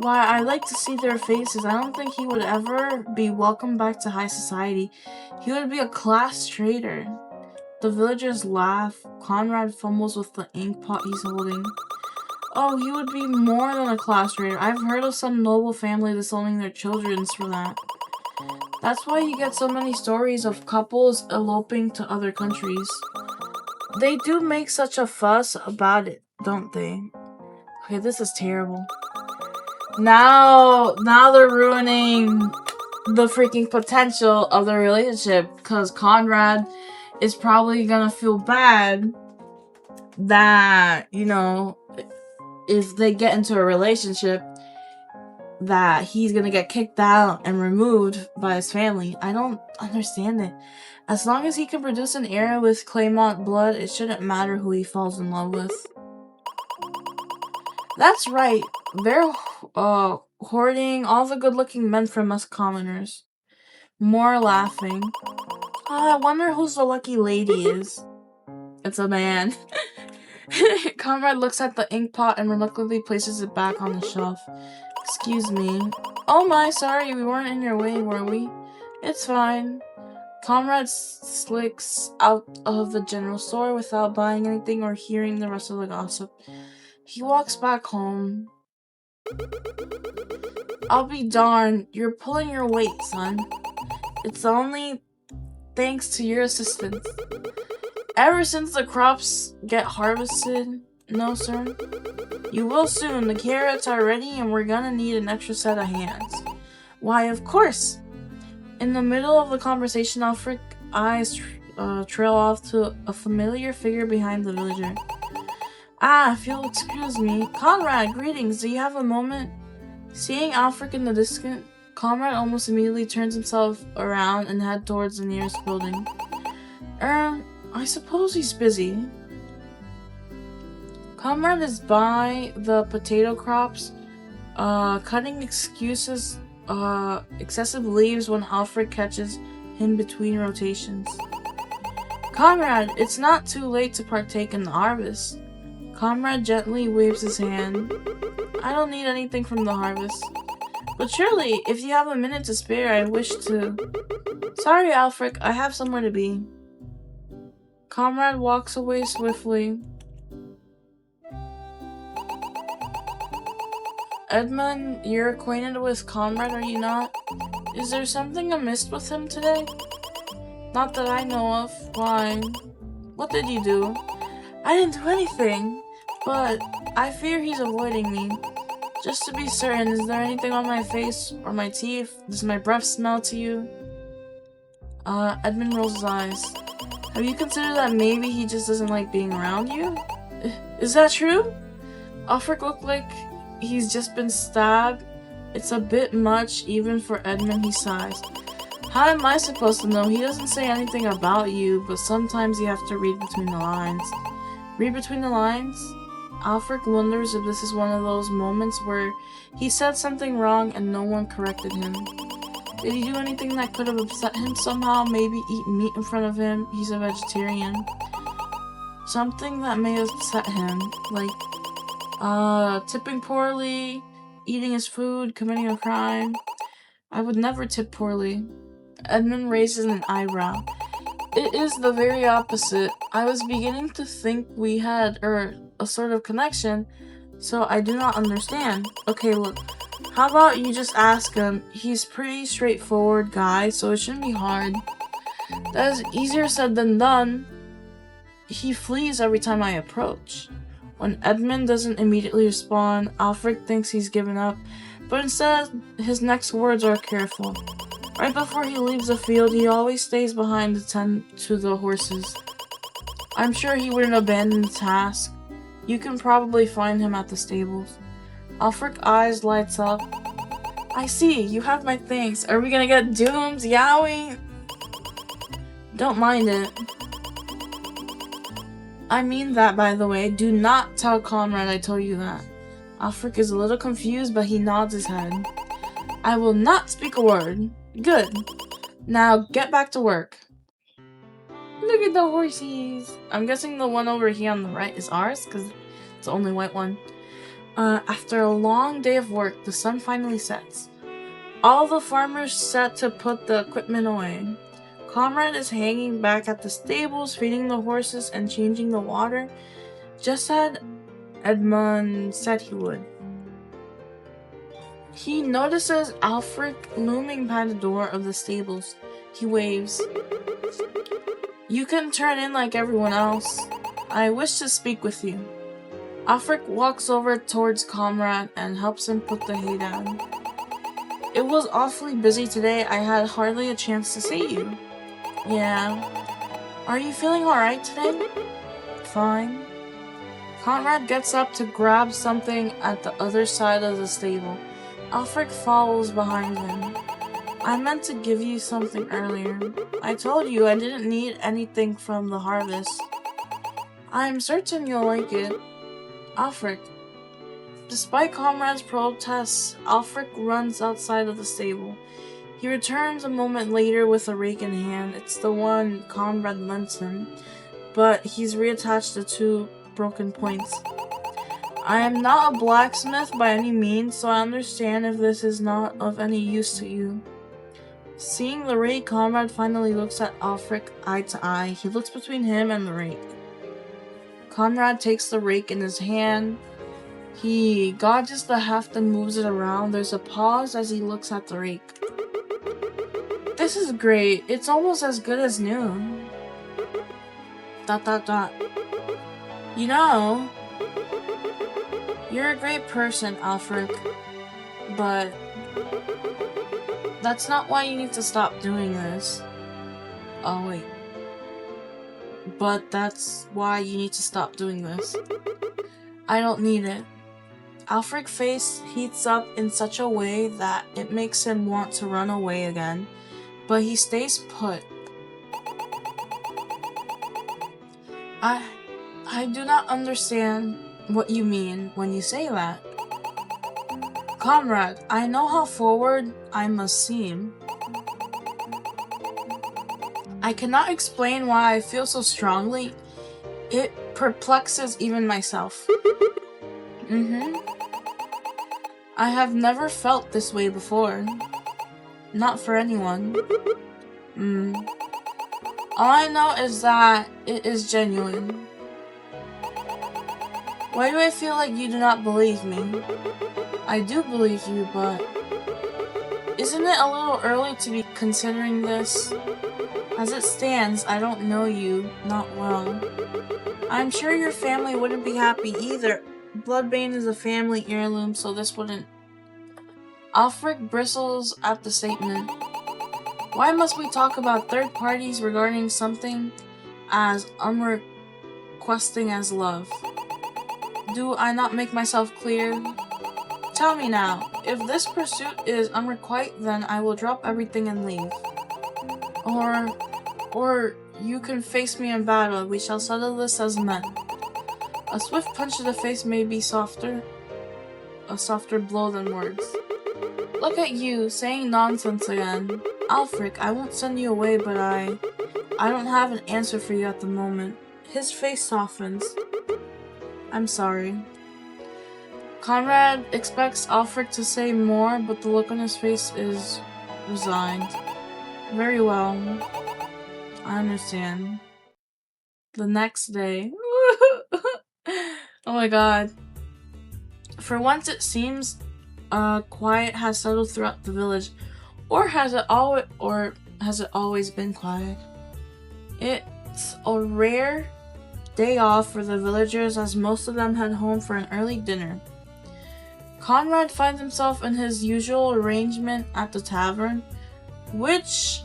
Speaker 1: Why, I like to see their faces. I don't think he would ever be welcomed back to high society. He would be a class traitor. The villagers laugh. Conrad fumbles with the ink pot he's holding. Oh, he would be more than a class traitor. I've heard of some noble family disowning their children for that. That's why you get so many stories of couples eloping to other countries. They do make such a fuss about it, don't they? Okay, this is terrible. Now they're ruining the freaking potential of the relationship, because Conrad is probably gonna feel bad that, you know, if they get into a relationship, that he's gonna get kicked out and removed by his family. I don't understand it. As long as he can produce an heir with Claymont blood, it shouldn't matter who he falls in love with. That's right. They're hoarding all the good-looking men from us commoners. More laughing. I wonder whose the lucky lady is. It's a man. Conrad looks at the ink pot and reluctantly places it back on the shelf. Excuse me. Oh my, sorry, we weren't in your way, were we? It's fine. Conrad slicks out of the general store without buying anything or hearing the rest of the gossip. He walks back home. I'll be darned, you're pulling your weight, son. It's only thanks to your assistance. Ever since the crops get harvested, no sir. You will soon. The carrots are ready and we're gonna need an extra set of hands. Why, of course. In the middle of the conversation, Aelfric's eyes trail off to a familiar figure behind the villager. Ah, if you'll excuse me. Conrad, greetings. Do you have a moment? Seeing Aelfric in the distance, Conrad almost immediately turns himself around and heads towards the nearest building. I suppose he's busy. Conrad is by the potato crops, cutting excessive leaves when Aelfric catches him between rotations. Conrad, it's not too late to partake in the harvest. Conrad gently waves his hand. I don't need anything from the harvest. But surely, if you have a minute to spare, I wish to. Sorry, Aelfric, I have somewhere to be. Conrad walks away swiftly. Edmund, you're acquainted with Conrad, are you not? Is there something amiss with him today? Not that I know of. Why? What did you do? I didn't do anything, but I fear he's avoiding me. Just to be certain, is there anything on my face or my teeth? Does my breath smell to you? Edmund rolls his eyes. Have you considered that maybe he just doesn't like being around you? Is that true? Aelfric looked like he's just been stabbed. It's a bit much, even for Edmund, he sighs. How am I supposed to know? He doesn't say anything about you, but sometimes you have to read between the lines. Read between the lines? Aelfric wonders if this is one of those moments where he said something wrong and no one corrected him. Did he do anything that could have upset him somehow? Maybe eat meat in front of him? He's a vegetarian. Something that may upset him, like tipping poorly, eating his food, committing a crime. I would never tip poorly. Edmund raises an eyebrow. It is the very opposite. I was beginning to think we had a sort of connection, so I do not understand. Okay, look. How about you just ask him? He's pretty straightforward guy, so it shouldn't be hard. That is easier said than done. He flees every time I approach. When Edmund doesn't immediately respond, Aelfric thinks he's given up, but instead, his next words are careful. Right before he leaves the field, he always stays behind to tend to the horses. I'm sure he wouldn't abandon the task. You can probably find him at the stables. Aelfric's eyes lights up. I see, you have my thanks. Are we gonna get doomed? Yowie? Don't mind it. I mean that, by the way. Do not tell Conrad I told you that. Aelfric is a little confused, but he nods his head. I will not speak a word. Good. Now get back to work. Look at the horses. I'm guessing the one over here on the right is ours, because it's the only white one. After a long day of work, the sun finally sets. All the farmers set to put the equipment away. Comrade is hanging back at the stables, feeding the horses and changing the water, just as Edmund said he would. He notices Aelfric looming by the door of the stables. He waves. "You can turn in like everyone else. I wish to speak with you." Aelfric walks over towards Comrade and helps him put the hay down. "It was awfully busy today. I had hardly a chance to see you." "Yeah. Are you feeling alright today?" "Fine." Conrad gets up to grab something at the other side of the stable. Aelfric follows behind him. "I meant to give you something earlier. I told you I didn't need anything from the harvest. I'm certain you'll like it." Aelfric. Despite Comrade's protests, Aelfric runs outside of the stable. He returns a moment later with a rake in hand. It's the one Comrade lent him, but he's reattached the 2 broken points. "I am not a blacksmith by any means, so I understand if this is not of any use to you." Seeing the rake, Comrade finally looks at Aelfric eye to eye. He looks between him and the rake. Conrad takes the rake in his hand. He gauges the heft and moves it around. There's a pause as he looks at the rake. "This is great. It's almost as good as new." ... "You know, you're a great person, Aelfric, but that's not why you need to stop doing this." "Oh, wait. But that's why you need to stop doing this." "I don't need it." Aelfric's face heats up in such a way that it makes him want to run away again, but he stays put. I do not understand what you mean when you say that." "Comrade, I know how forward I must seem. I cannot explain why I feel so strongly. It perplexes even myself." "I have never felt this way before. Not for anyone." "All I know is that it is genuine." "Why do I feel like you do not believe me?" "I do believe you, but isn't it a little early to be considering this? As it stands, I don't know you not well. I'm sure your family wouldn't be happy either. Bloodbane is a family heirloom, so this wouldn't..." Aelfric bristles at the statement. "Why must we talk about third parties regarding something as unrequesting as love? Do I not make myself clear? Tell me now, if this pursuit is unrequited, then I will drop everything and leave. Or you can face me in battle. We shall settle this as men. A swift punch to the face may be a softer blow than words." "Look at you, saying nonsense again. Aelfric, I won't send you away, but I don't have an answer for you at the moment." His face softens. "I'm sorry." Conrad expects Aelfric to say more, but the look on his face is resigned. "Very well. I understand." The next day. Oh my god. For once it seems quiet has settled throughout the village. Or has it always been quiet? It's a rare day off for the villagers, as most of them head home for an early dinner. Conrad finds himself in his usual arrangement at the tavern, which,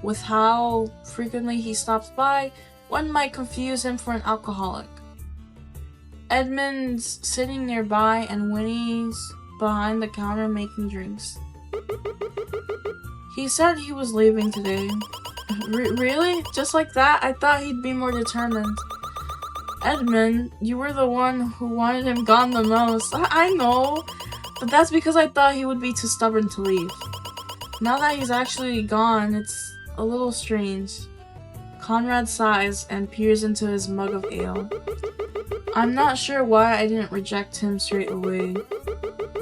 Speaker 1: with how frequently he stops by, one might confuse him for an alcoholic. Edmund's sitting nearby and Winnie's behind the counter making drinks. He said he was leaving today. Really? Just like that? I thought he'd be more determined. Edmund, you were the one who wanted him gone the most. I know, but that's because I thought he would be too stubborn to leave. Now that he's actually gone, it's a little strange. Conrad sighs and peers into his mug of ale. I'm not sure why I didn't reject him straight away.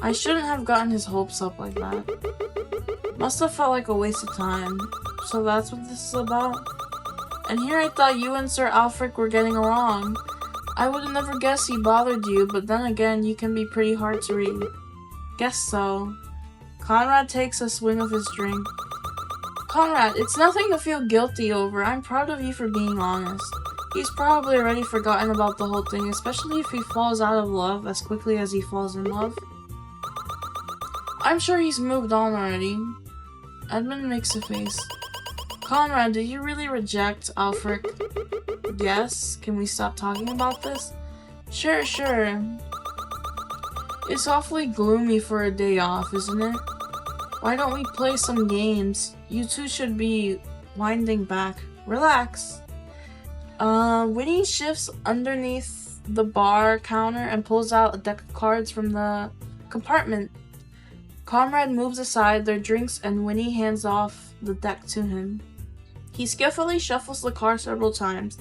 Speaker 1: I shouldn't have gotten his hopes up like that. Must have felt like a waste of time. So that's what this is about? And here I thought you and Sir Aelfric were getting along. I would have never guessed he bothered you, but then again, you can be pretty hard to read. Guess so. Conrad takes a swing of his drink. Conrad, it's nothing to feel guilty over. I'm proud of you for being honest. He's probably already forgotten about the whole thing, especially if he falls out of love as quickly as he falls in love. I'm sure he's moved on already. Edmund makes a face. Conrad, did you really reject Aelfric? Yes? Can we stop talking about this? Sure. It's awfully gloomy for a day off, isn't it? Why don't we play some games? You two should be winding back. Relax. Winnie shifts underneath the bar counter and pulls out a deck of cards from the compartment. Conrad moves aside their drinks and Winnie hands off the deck to him. He skillfully shuffles the cards several times,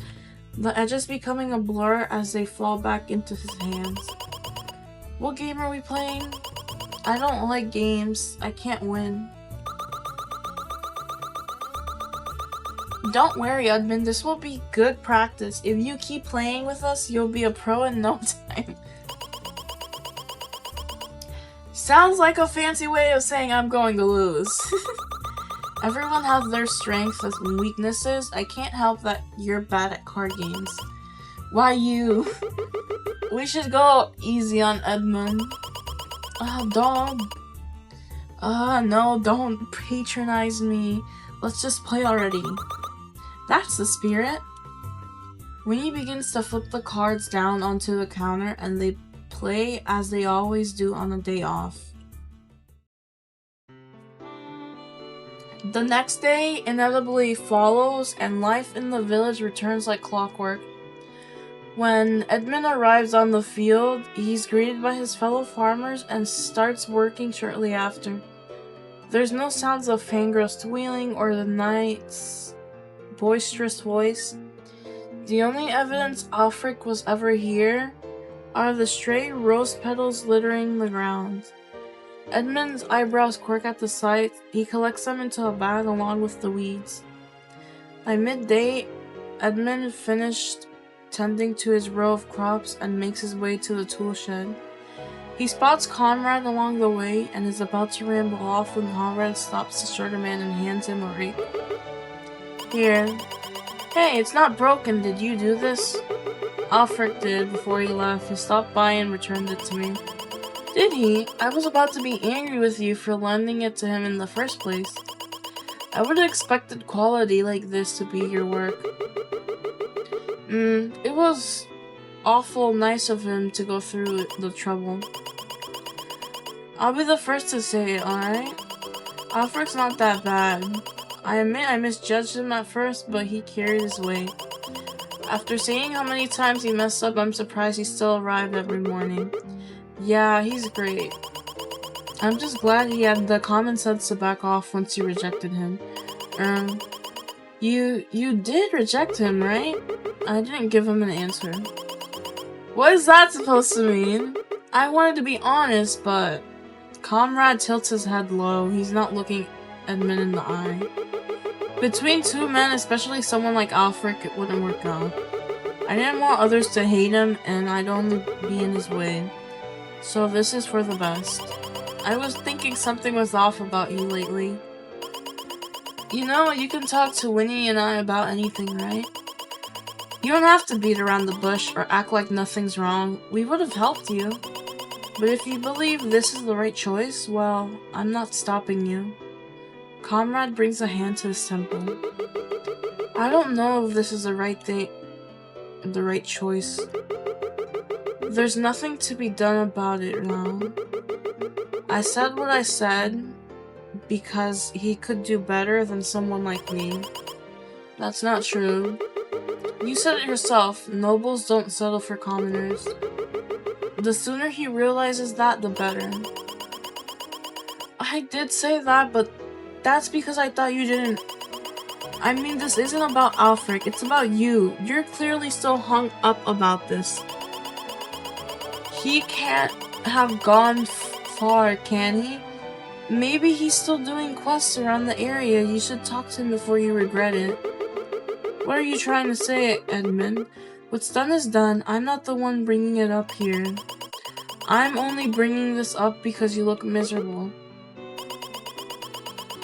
Speaker 1: the edges becoming a blur as they fall back into his hands. What game are we playing? I don't like games. I can't win. Don't worry, Edmund. This will be good practice. If you keep playing with us, you'll be a pro in no time. Sounds like a fancy way of saying I'm going to lose. Everyone has their strengths and weaknesses. I can't help that you're bad at card games. Why you? We should go easy on Edmund. Don't. No, don't patronize me. Let's just play already. That's the spirit. Winnie begins to flip the cards down onto the counter and they play as they always do on a day off. The next day inevitably follows and life in the village returns like clockwork. When Edmund arrives on the field, he's greeted by his fellow farmers and starts working shortly after. There's no sounds of fangirl squealing or the knight's boisterous voice. The only evidence Aelfric was ever here are the stray rose petals littering the ground. Edmund's eyebrows quirk at the sight. He collects them into a bag along with the weeds. By midday, Edmund finished tending to his row of crops and makes his way to the tool shed. He spots Conrad along the way and is about to ramble off when Conrad stops the shorter man and hands him a rake. Here. Hey, it's not broken. Did you do this? Aelfric did before he left. He stopped by and returned it to me. Did he? I was about to be angry with you for lending it to him in the first place. I would have expected quality like this to be your work. It was awful nice of him to go through the trouble. I'll be the first to say it, alright? Aelfric's not that bad. I admit I misjudged him at first, but he carried his weight. After seeing how many times he messed up, I'm surprised he still arrived every morning. Yeah, he's great. I'm just glad he had the common sense to back off once you rejected him. You did reject him, right? I didn't give him an answer. What is that supposed to mean? I wanted to be honest, but... Conrad tilts his head low. He's not looking Edmund in the eye. Between two men, especially someone like Aelfric, it wouldn't work out. I didn't want others to hate him, and I'd only be in his way. So this is for the best. I was thinking something was off about you lately. You know, you can talk to Winnie and I about anything, right? You don't have to beat around the bush or act like nothing's wrong. We would have helped you. But if you believe this is the right choice, well, I'm not stopping you. Conrad brings a hand to his temple. I don't know if this is the right choice. There's nothing to be done about it now. I said what I said because he could do better than someone like me. That's not true. You said it yourself, nobles don't settle for commoners. The sooner he realizes that, the better. I did say that, but that's because I thought you didn't. I mean, this isn't about Aelfric, it's about you. You're clearly still hung up about this. He can't have gone far, can he? Maybe he's still doing quests around the area. You should talk to him before you regret it. What are you trying to say, Edmund? What's done is done. I'm not the one bringing it up here. I'm only bringing this up because you look miserable.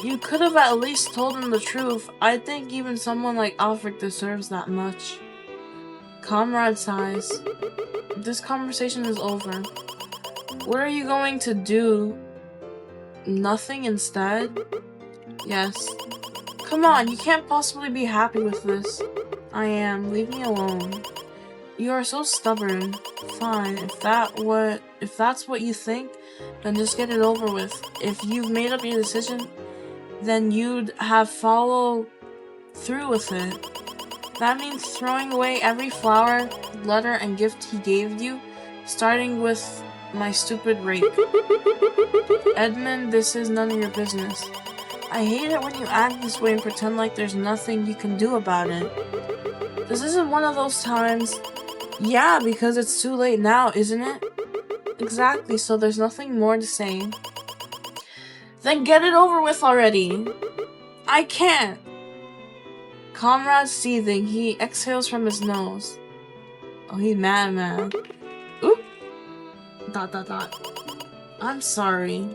Speaker 1: You could have at least told him the truth. I think even someone like Aelfric deserves that much. Comrade sighs. This conversation is over. What are you going to do? Nothing instead? Yes. Come on, you can't possibly be happy with this. I am. Leave me alone. You are so stubborn. Fine, if that's what you think, then just get it over with. If you've made up your decision, then you'd have followed through with it. That means throwing away every flower, letter, and gift he gave you, starting with my stupid rake. Edmund, this is none of your business. I hate it when you act this way and pretend like there's nothing you can do about it. This isn't one of those times. Yeah, because it's too late now, isn't it? Exactly, so there's nothing more to say. Then get it over with already. I can't. Comrade seething, he exhales from his nose. Oh, he's mad. Oop. ... I'm sorry.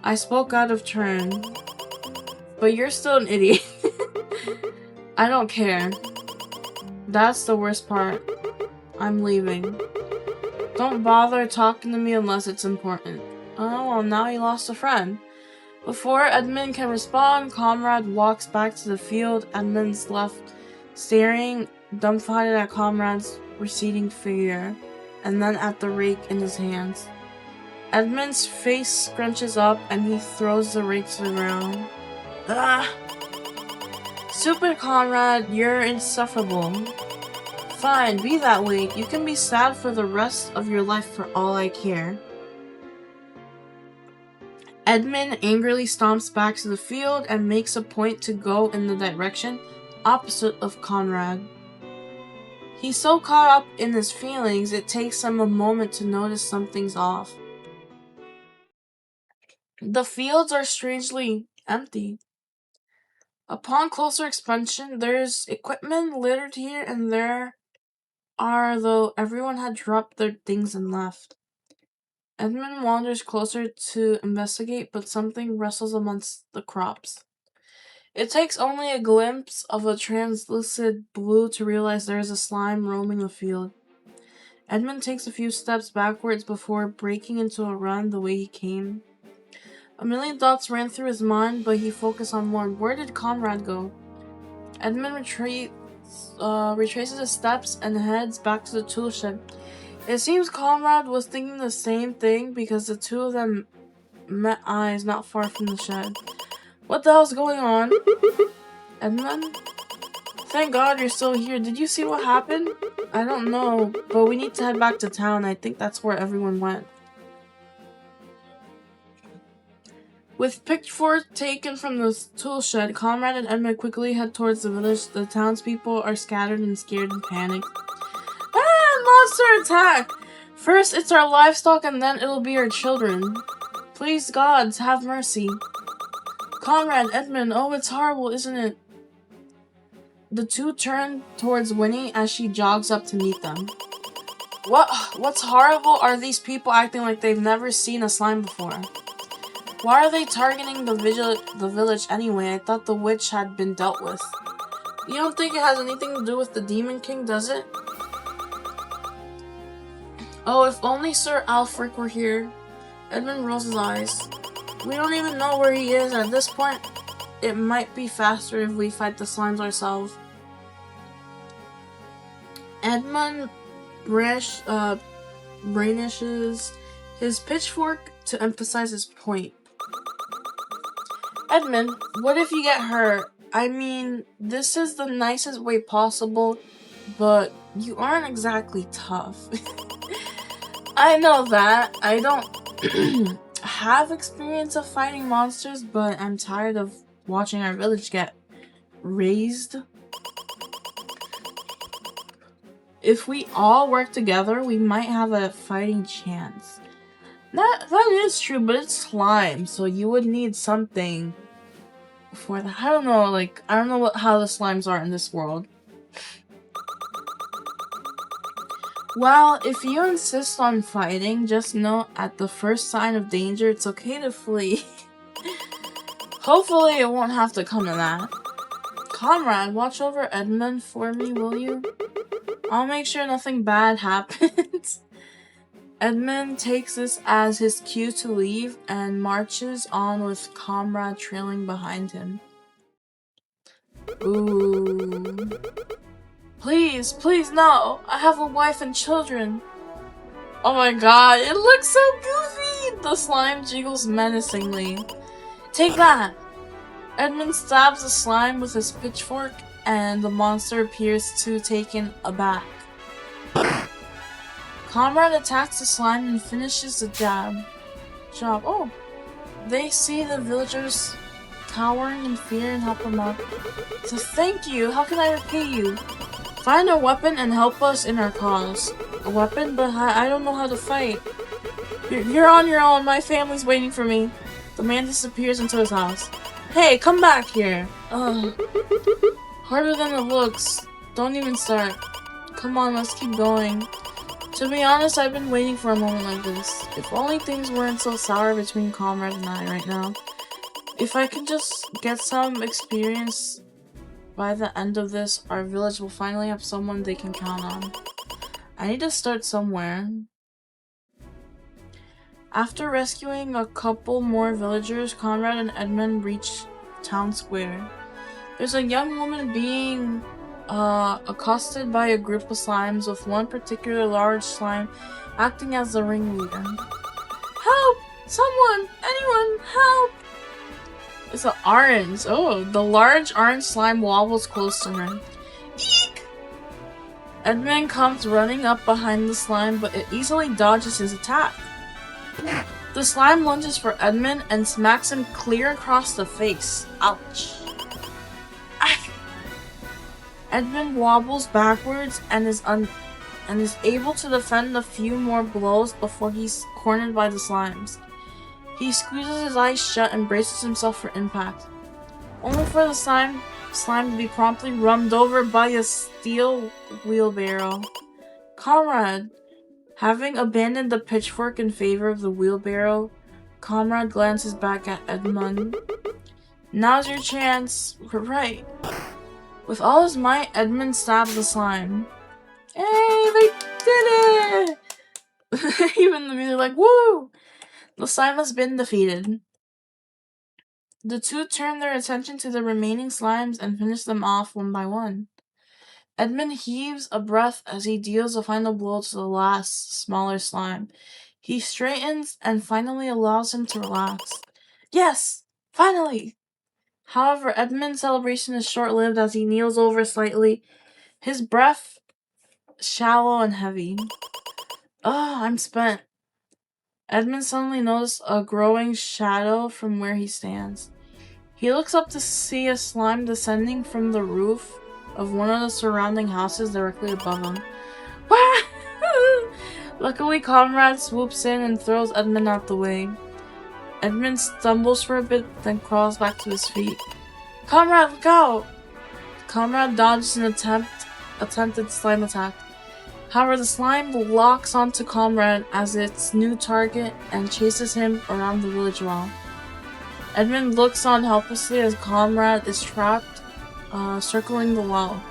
Speaker 1: I spoke out of turn. But you're still an idiot. I don't care. That's the worst part. I'm leaving. Don't bother talking to me unless it's important. Oh, well, now you lost a friend. Before Edmund can respond, Comrade walks back to the field. Edmund's left, staring dumbfounded at Comrade's receding figure, and then at the rake in his hands. Edmund's face scrunches up, and he throws the rake to the ground. Ah! Stupid Comrade, you're insufferable. Fine, be that way. You can be sad for the rest of your life for all I care. Edmund angrily stomps back to the field and makes a point to go in the direction opposite of Conrad. He's so caught up in his feelings, it takes him a moment to notice something's off. The fields are strangely empty. Upon closer inspection, there's equipment littered here and there though everyone had dropped their things and left. Edmund wanders closer to investigate, but something rustles amongst the crops. It takes only a glimpse of a translucent blue to realize there is a slime roaming the field. Edmund takes a few steps backwards before breaking into a run the way he came. A million thoughts ran through his mind, but he focused on one. Where did Conrad go? Edmund retraces his steps and heads back to the tool shed. It seems Conrad was thinking the same thing because the two of them met eyes not far from the shed. What the hell's going on? Edmund? Thank God you're still here. Did you see what happened? I don't know, but we need to head back to town. I think that's where everyone went. With pitchfork taken from the tool shed, Conrad and Edmund quickly head towards the village. The townspeople are scattered and scared and panicked. Monster attack! First it's our livestock and then it'll be our children. Please, gods, have mercy. Conrad, Edmund, oh, it's horrible, isn't it? The two turn towards Winnie as she jogs up to meet them. What's horrible are these people acting like they've never seen a slime before. Why are they targeting the village anyway? I thought the witch had been dealt with. You don't think it has anything to do with the Demon King, does it? Oh, if only Sir Aelfric were here. Edmund rolls his eyes. We don't even know where he is at this point. It might be faster if we fight the slimes ourselves. Edmund brandishes his pitchfork to emphasize his point. Edmund, what if you get hurt? I mean, this is the nicest way possible, but you aren't exactly tough. I know that. I don't have experience of fighting monsters, but I'm tired of watching our village get razed. If we all work together, we might have a fighting chance. That is true, but it's slime, so you would need something for that. I don't know, like, I don't know how the slimes are in this world. Well, if you insist on fighting, just know at the first sign of danger, it's okay to flee. Hopefully it won't have to come to that. Comrade, watch over Edmund for me, will you? I'll make sure nothing bad happens. Edmund takes this as his cue to leave and marches on with Comrade trailing behind him. Ooh. Please, please, no! I have a wife and children! Oh my god, it looks so goofy! The slime jiggles menacingly. Take that! Edmund stabs the slime with his pitchfork, and the monster appears too taken aback. Comrade attacks the slime and finishes the job. Oh, they see the villagers cowering in fear and help them up. So thank you, how can I repay you? Find a weapon and help us in our cause. A weapon? But I don't know how to fight. You're on your own, my family's waiting for me. The man disappears into his house. Hey, come back here. Harder than it looks. Don't even start. Come on, let's keep going. To be honest, I've been waiting for a moment like this. If only things weren't so sour between Comrade and I right now. If I could just get some experience by the end of this, our village will finally have someone they can count on. I need to start somewhere. After rescuing a couple more villagers, Conrad and Edmund reach town square. There's a young woman being accosted by a group of slimes, with one particular large slime acting as the ringleader. Help! Someone! Anyone! Help! It's an orange. Oh, the large orange slime wobbles close to her. Eek! Edmund comes running up behind the slime, but it easily dodges his attack. The slime lunges for Edmund and smacks him clear across the face. Ouch. Edmund wobbles backwards and is able to defend a few more blows before he's cornered by the slimes. He squeezes his eyes shut and braces himself for impact, only for the slime to be promptly rummed over by a steel wheelbarrow. Comrade! Having abandoned the pitchfork in favor of the wheelbarrow, Comrade glances back at Edmund. Now's your chance. We're right. With all his might, Edmund stabs the slime. Hey, they did it! Even the music like, woo! The slime has been defeated. The two turn their attention to the remaining slimes and finish them off one by one. Edmund heaves a breath as he deals a final blow to the last, smaller slime. He straightens and finally allows him to relax. Yes! Finally! However, Edmund's celebration is short-lived as he kneels over slightly, his breath shallow and heavy. I'm spent. Edmund suddenly noticed a growing shadow from where he stands. He looks up to see a slime descending from the roof of one of the surrounding houses directly above him. Luckily, Comrade swoops in and throws Edmund out the way. Edmund stumbles for a bit, then crawls back to his feet. Comrade, look out! Comrade dodges an attempted slime attack. However, the slime locks onto Comrade as its new target and chases him around the village wall. Edmund looks on helplessly as Comrade is trapped, circling the wall.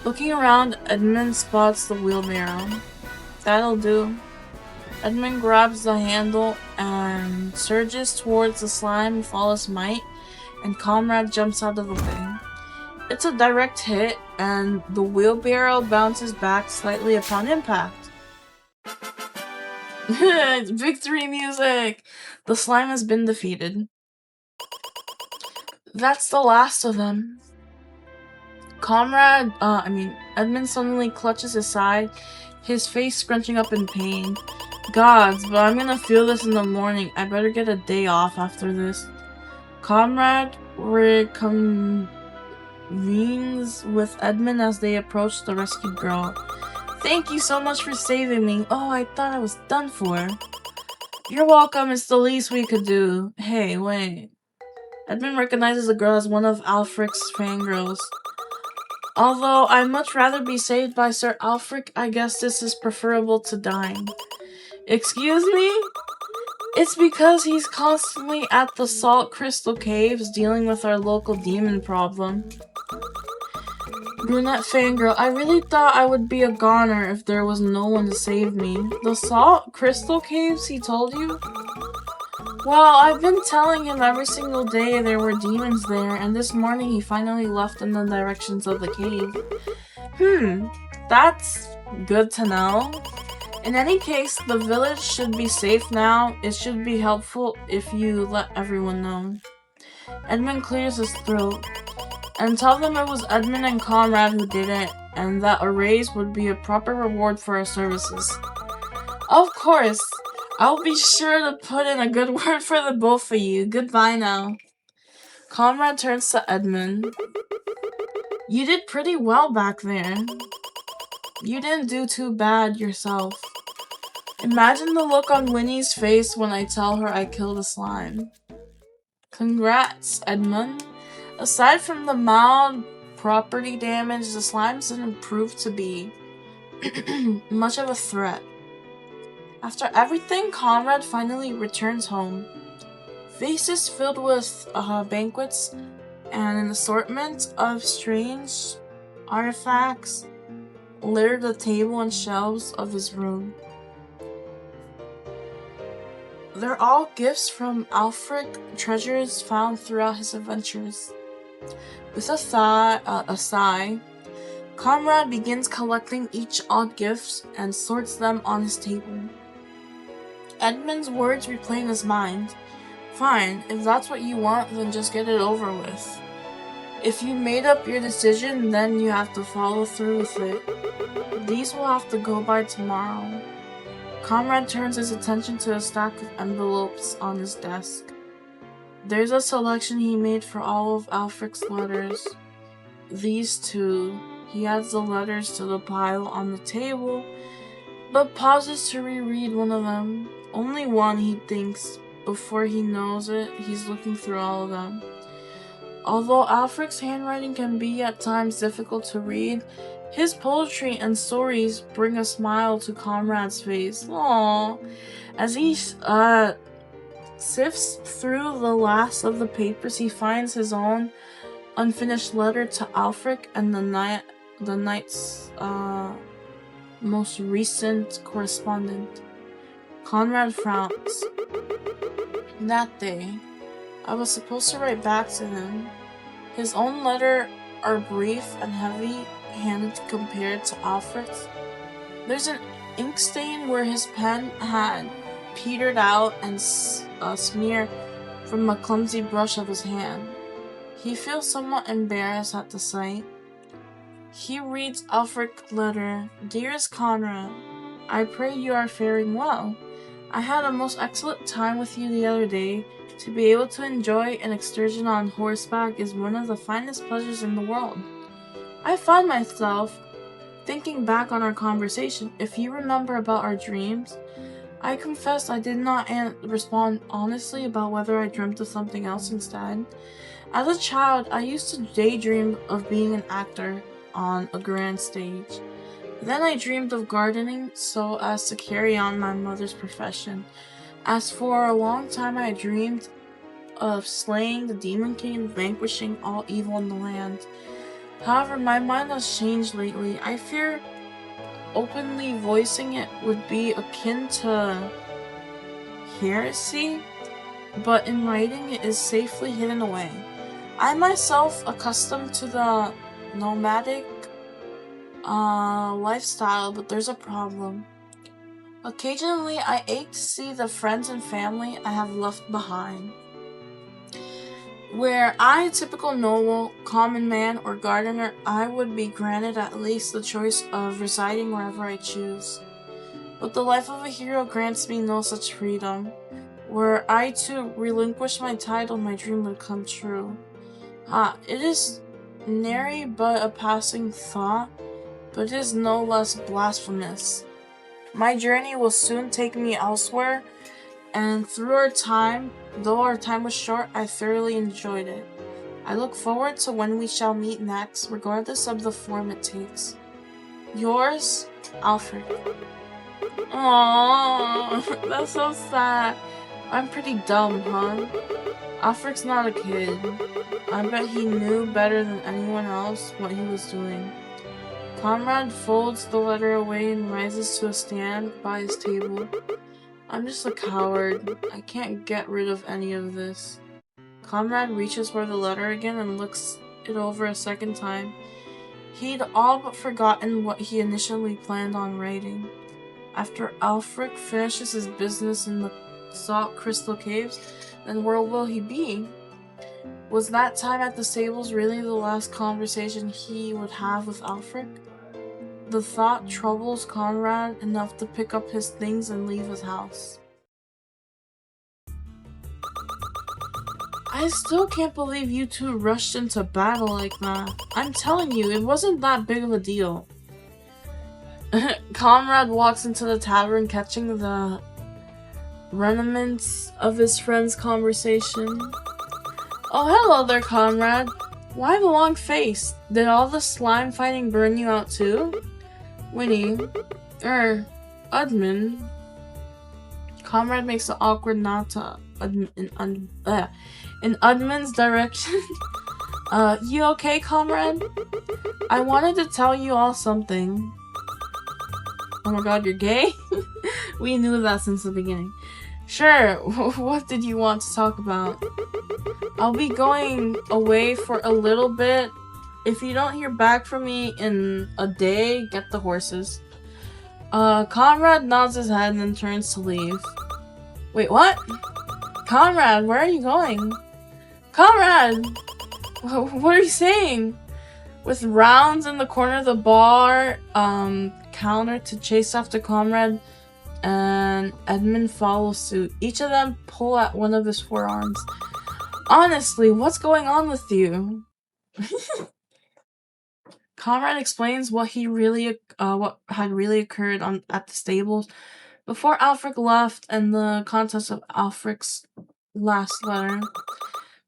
Speaker 1: Looking around, Edmund spots the wheelbarrow. That'll do. Edmund grabs the handle and surges towards the slime with all his might, and Comrade jumps out of the way. It's a direct hit, and the wheelbarrow bounces back slightly upon impact. Victory music! The slime has been defeated. That's the last of them. Edmund suddenly clutches his side, his face scrunching up in pain. Gods, but I'm gonna feel this in the morning. I better get a day off after this. Comrade reconvenes with Edmund as they approach the rescued girl. Thank you so much for saving me. Oh, I thought I was done for. You're welcome, it's the least we could do. Hey, wait. Edmund recognizes the girl as one of Aelfric's fangirls. Although I'd much rather be saved by Sir Aelfric, I guess this is preferable to dying. Excuse me? It's because he's constantly at the Salt Crystal Caves dealing with our local demon problem. Brunette fangirl, I really thought I would be a goner if there was no one to save me. The Salt Crystal Caves, he told you? Well, I've been telling him every single day there were demons there, and this morning he finally left in the directions of the cave. That's good to know. In any case, the village should be safe now. It should be helpful if you let everyone know. Edmund clears his throat. And tell them it was Edmund and Conrad who did it, and that a raise would be a proper reward for our services. Of course! I'll be sure to put in a good word for the both of you. Goodbye now. Conrad turns to Edmund. You did pretty well back there. You didn't do too bad yourself. Imagine the look on Winnie's face when I tell her I killed a slime. Congrats, Edmund. Aside from the mild property damage, the slimes didn't prove to be much of a threat. After everything, Conrad finally returns home. Faces filled with banquets and an assortment of strange artifacts littered the table and shelves of his room. They're all gifts from Aelfric, treasures found throughout his adventures. With a sigh, Conrad begins collecting each odd gift and sorts them on his table. Edmund's words replay in his mind. Fine, if that's what you want, then just get it over with. If you made up your decision, then you have to follow through with it. These will have to go by tomorrow. Conrad turns his attention to a stack of envelopes on his desk. There's a selection he made for all of Aelfric's letters. These two. He adds the letters to the pile on the table, but pauses to reread one of them. Only one, he thinks. Before he knows it, he's looking through all of them. Although Aelfric's handwriting can be at times difficult to read, his poetry and stories bring a smile to Conrad's face. Aww. As he sifts through the last of the papers, he finds his own unfinished letter to Aelfric and the knight's most recent correspondent. Conrad frowns. That day, I was supposed to write back to him. His own letters are brief and heavy-handed compared to Aelfric's. There's an ink stain where his pen had petered out and smear from a clumsy brush of his hand. He feels somewhat embarrassed at the sight. He reads Aelfric's letter. Dearest Conrad, I pray you are faring well. I had a most excellent time with you the other day. To be able to enjoy an excursion on horseback is one of the finest pleasures in the world. I find myself thinking back on our conversation. If you remember about our dreams, I confess I did not respond honestly about whether I dreamt of something else instead. As a child, I used to daydream of being an actor on a grand stage. Then I dreamed of gardening so as to carry on my mother's profession. As for a long time I dreamed of slaying the Demon King and vanquishing all evil in the land. However, my mind has changed lately. I fear openly voicing it would be akin to heresy, but in writing it is safely hidden away. I myself accustomed to the nomadic lifestyle, but there's a problem. Occasionally, I ache to see the friends and family I have left behind. Were I a typical noble, common man, or gardener, I would be granted at least the choice of residing wherever I choose. But the life of a hero grants me no such freedom. Were I to relinquish my title, my dream would come true. It is nary but a passing thought, but it is no less blasphemous. My journey will soon take me elsewhere, and though our time was short, I thoroughly enjoyed it. I look forward to when we shall meet next, regardless of the form it takes. Yours, Aelfric. Aww, that's so sad. I'm pretty dumb, huh? Aelfric's not a kid. I bet he knew better than anyone else what he was doing. Conrad folds the letter away and rises to a stand by his table. I'm just a coward. I can't get rid of any of this. Conrad reaches for the letter again and looks it over a second time. He'd all but forgotten what he initially planned on writing. After Aelfric finishes his business in the Salt Crystal Caves, then where will he be? Was that time at the stables really the last conversation he would have with Aelfric? The thought troubles Conrad enough to pick up his things and leave his house. I still can't believe you two rushed into battle like that. I'm telling you, it wasn't that big of a deal. Conrad walks into the tavern, catching the remnants of his friend's conversation. Oh, hello there, Conrad. Why the long face? Did all the slime fighting burn you out too? Winnie. Udman. Conrad makes an awkward nod to in Udman's direction. You okay, Conrad? I wanted to tell you all something. Oh my god, you're gay? We knew that since the beginning. Sure, what did you want to talk about? I'll be going away for a little bit. If you don't hear back from me in a day, get the horses. Conrad nods his head and then turns to leave. Wait, what? Conrad, where are you going? Conrad! What are you saying? With rounds in the corner of the bar, counter to chase after Conrad, and Edmund follows suit. Each of them pull at one of his forearms. Honestly, what's going on with you? Conrad explains what had really occurred at the stables before Aelfric left and the contents of Aelfric's last letter.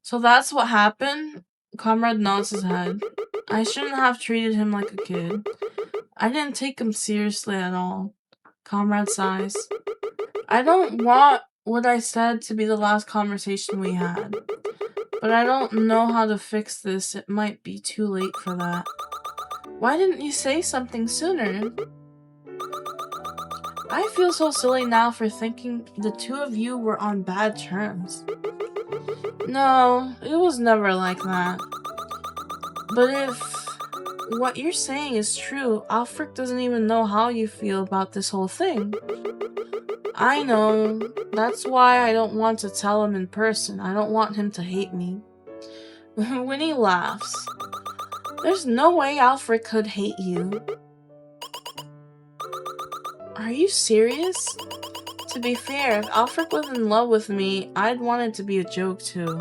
Speaker 1: So that's what happened? Conrad nods his head. I shouldn't have treated him like a kid. I didn't take him seriously at all. Conrad sighs. I don't want what I said to be the last conversation we had. But I don't know how to fix this. It might be too late for that. Why didn't you say something sooner? I feel so silly now for thinking the two of you were on bad terms. No, it was never like that. But if what you're saying is true, Aelfric doesn't even know how you feel about this whole thing. I know. That's why I don't want to tell him in person. I don't want him to hate me. Winnie laughs. There's no way Aelfric could hate you. Are you serious? To be fair, if Aelfric was in love with me, I'd want it to be a joke too.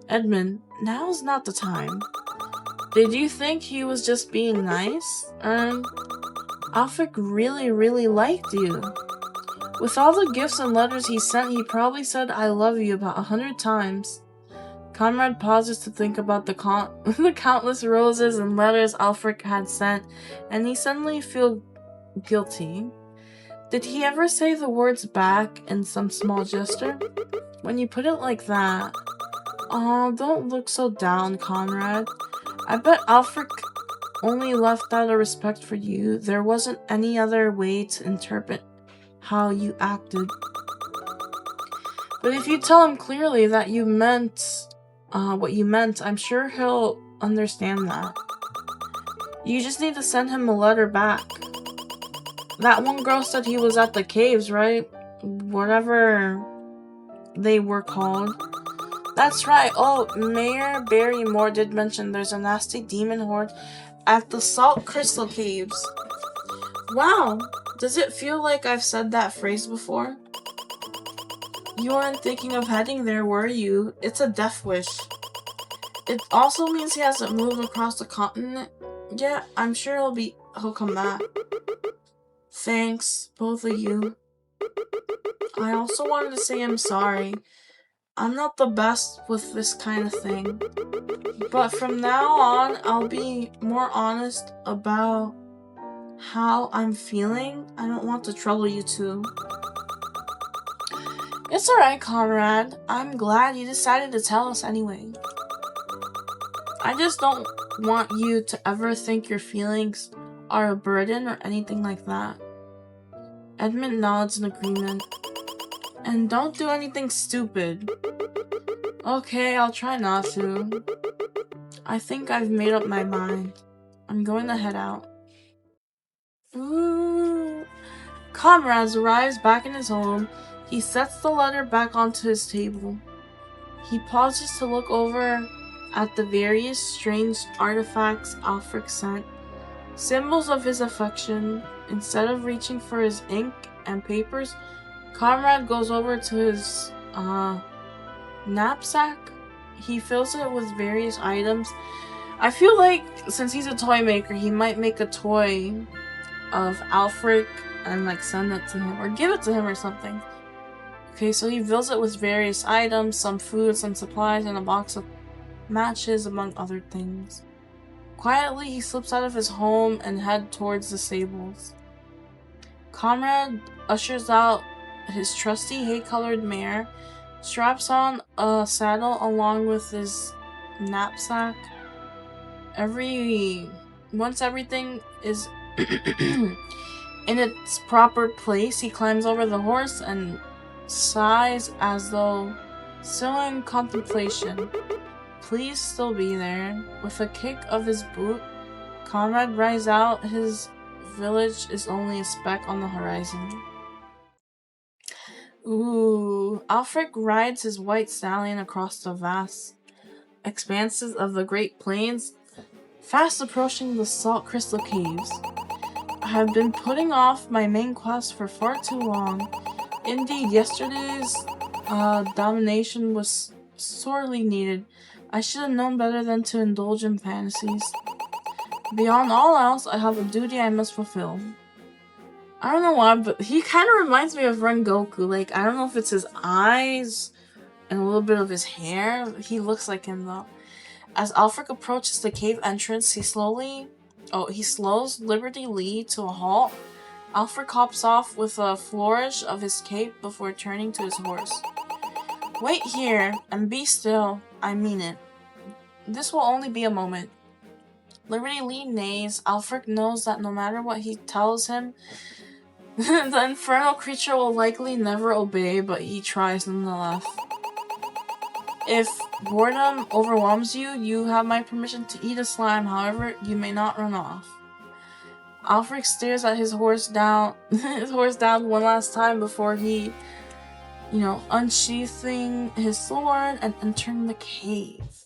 Speaker 1: Edmund, now's not the time. Did you think he was just being nice? Aelfric really liked you. With all the gifts and letters he sent, he probably said I love you about 100 times. Conrad pauses to think about the countless roses and letters Aelfric had sent, and he suddenly feels guilty. Did he ever say the words back in some small gesture? When you put it like that... Oh, don't look so down, Conrad. I bet Aelfric only left out of respect for you. There wasn't any other way to interpret how you acted. But if you tell him clearly that you meant what you meant, I'm sure he'll understand that. You just need to send him a letter back. That one girl said he was at the caves, right? Whatever they were called. That's right. Oh, Mayor Barrymore did mention there's a nasty demon horde at the Salt Crystal Caves. Wow, does it feel like I've said that phrase before? You weren't thinking of heading there, were you? It's a death wish. It also means he hasn't moved across the continent yet. I'm sure he'll be he'll come back. Thanks, both of you. I also wanted to say I'm sorry. I'm not the best with this kind of thing. But from now on, I'll be more honest about how I'm feeling. I don't want to trouble you two. It's alright, comrade. I'm glad you decided to tell us anyway. I just don't want you to ever think your feelings are a burden or anything like that. Edmund nods in agreement. And don't do anything stupid. Okay, I'll try not to. I think I've made up my mind. I'm going to head out. Ooh. Comrades arrives back in his home. He sets the letter back onto his table. He pauses to look over at the various strange artifacts Aelfric sent, symbols of his affection. Instead of reaching for his ink and papers, Comrade goes over to his knapsack. He fills it with various items. I feel like since he's a toy maker, he might make a toy of Aelfric and like send it to him or give it to him or something. Okay, so he fills it with various items, some food, some supplies, and a box of matches, among other things. Quietly, he slips out of his home and heads towards the stables. Comrade ushers out his trusty hay-colored mare, straps on a saddle along with his knapsack. Once everything is in its proper place, he climbs over the horse and sighs as though still in contemplation. Please still be there. With a kick of his boot, Comrade rides out. His village is only a speck on the horizon. Ooh, Aelfric rides his white stallion across the vast expanses of the Great Plains, fast approaching the Salt Crystal Caves. I have been putting off my main quest for far too long. Indeed, yesterday's domination was sorely needed. I should have known better than to indulge in fantasies. Beyond all else, I have a duty I must fulfill. I don't know why, but he kind of reminds me of Rengoku. Like, I don't know if it's his eyes and a little bit of his hair. He looks like him, though. As Aelfric approaches the cave entrance, he slows Liberty Lee to a halt. Aelfric hops off with a flourish of his cape before turning to his horse. Wait here, and be still. I mean it. This will only be a moment. Liberty Lee neighs. Aelfric knows that no matter what he tells him, the infernal creature will likely never obey, but he tries nonetheless. If boredom overwhelms you, you have my permission to eat a slime. However, you may not run off. Aelfric stares at his horse down one last time before he, unsheathing his sword and entering the cave.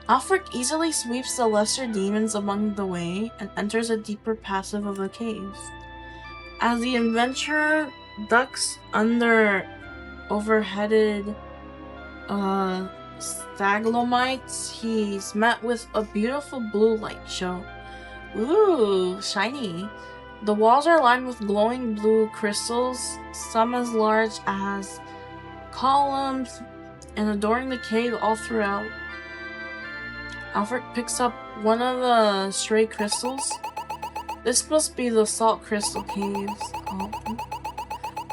Speaker 1: Aelfric easily sweeps the lesser demons among the way and enters a deeper passage of the caves. As the adventurer ducks under overheaded stalagmites, he's met with a beautiful blue light show. Ooh, shiny. The walls are lined with glowing blue crystals, some as large as columns, and adorning the cave all throughout. Aelfric picks up one of the stray crystals. This must be the Salt Crystal Caves. Oh.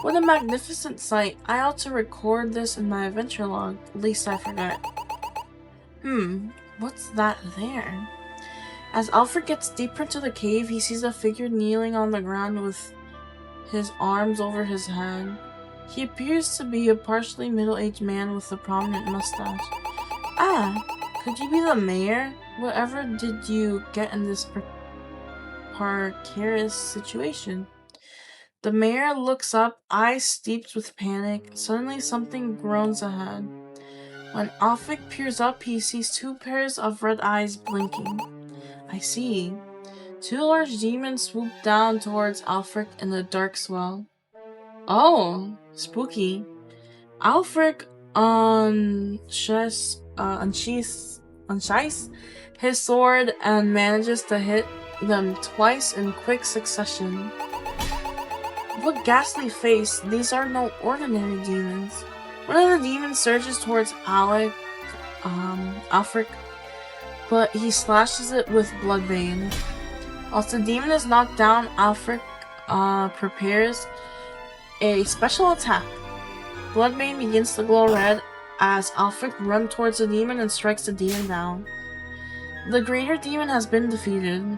Speaker 1: What a magnificent sight. I ought to record this in my adventure log, least I forget. What's that there? As Aelfric gets deeper into the cave, he sees a figure kneeling on the ground with his arms over his head. He appears to be a partially middle-aged man with a prominent mustache. Ah, could you be the mayor? Whatever did you get in this precarious situation? The mayor looks up, eyes steeped with panic. Suddenly something groans ahead. When Aelfric peers up, he sees two pairs of red eyes blinking. I see. Two large demons swoop down towards Aelfric in the dark swell. Oh, spooky. Aelfric unsheaths his sword and manages to hit them twice in quick succession. What ghastly face! These are no ordinary demons. One of the demons surges towards Aelfric, but he slashes it with Bloodbane. Whilst the demon is knocked down, Aelfric prepares a special attack. Bloodbane begins to glow red as Aelfric runs towards the demon and strikes the demon down. The greater demon has been defeated.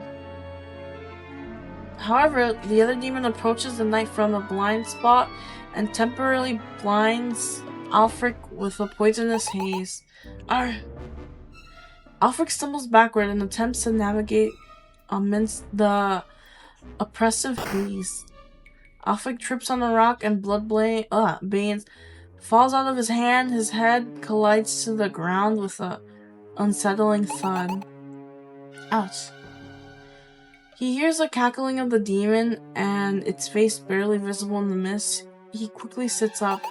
Speaker 1: However, the other demon approaches the knight from a blind spot and temporarily blinds Aelfric with a poisonous haze. Aelfric stumbles backward and attempts to navigate amidst the oppressive haze. Aelfric trips on a rock and Bloodbane falls out of his hand. His head collides to the ground with an unsettling thud. Ouch. He hears the cackling of the demon and its face barely visible in the mist. He quickly sits up.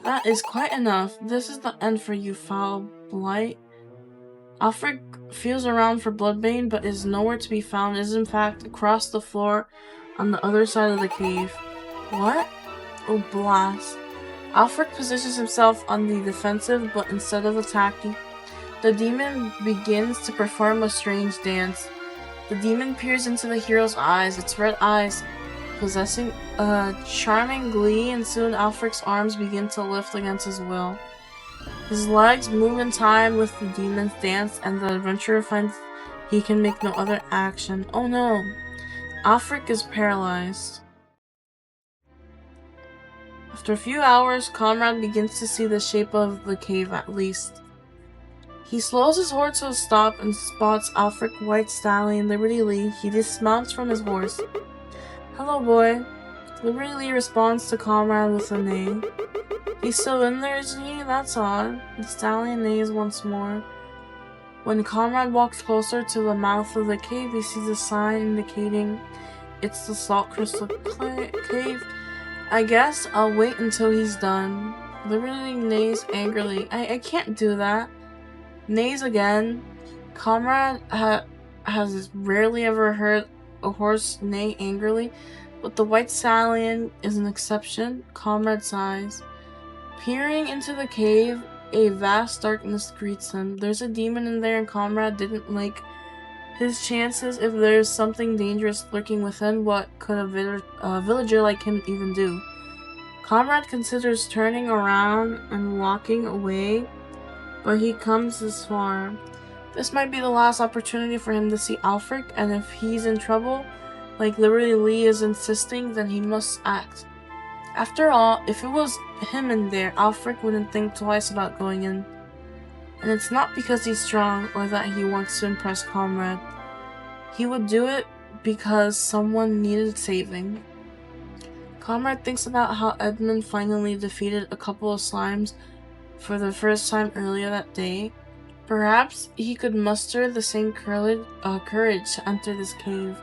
Speaker 1: That is quite enough. This is the end for you, foul blight. Aelfric feels around for Bloodbane, but is nowhere to be found. It is in fact across the floor on the other side of the cave. What? Oh, blast. Aelfric positions himself on the defensive, but instead of attacking, the demon begins to perform a strange dance. The demon peers into the hero's eyes, its red eyes possessing a charming glee, and soon Aelfric's arms begin to lift against his will. His legs move in time with the demon's dance, and the adventurer finds he can make no other action. Oh no! Aelfric is paralyzed. After a few hours, Conrad begins to see the shape of the cave at least. He slows his horse to a stop and spots Aelfric White Stallion Liberty Lee. He dismounts from his horse. Hello, boy. Liberty Lee responds to Conrad with a neigh. He's still in there, isn't he? That's odd. The stallion neighs once more. When Conrad walks closer to the mouth of the cave, he sees a sign indicating it's the Salt Crystal Cave. I guess I'll wait until he's done. Liberty Lee neighs angrily. I can't do that. Neighs again. Conrad has rarely ever heard a horse neigh angrily, but the White Stallion is an exception. Conrad sighs. Peering into the cave, a vast darkness greets him. There's a demon in there, and Conrad didn't like his chances. If there's something dangerous lurking within, what could a villager like him even do? Conrad considers turning around and walking away, but he comes this far. This might be the last opportunity for him to see Aelfric, and if he's in trouble, like Liberty Lee is insisting, then he must act. After all, if it was him in there, Aelfric wouldn't think twice about going in. And it's not because he's strong or that he wants to impress Conrad. He would do it because someone needed saving. Conrad thinks about how Edmund finally defeated a couple of slimes for the first time earlier that day. Perhaps he could muster the same courage to enter this cave.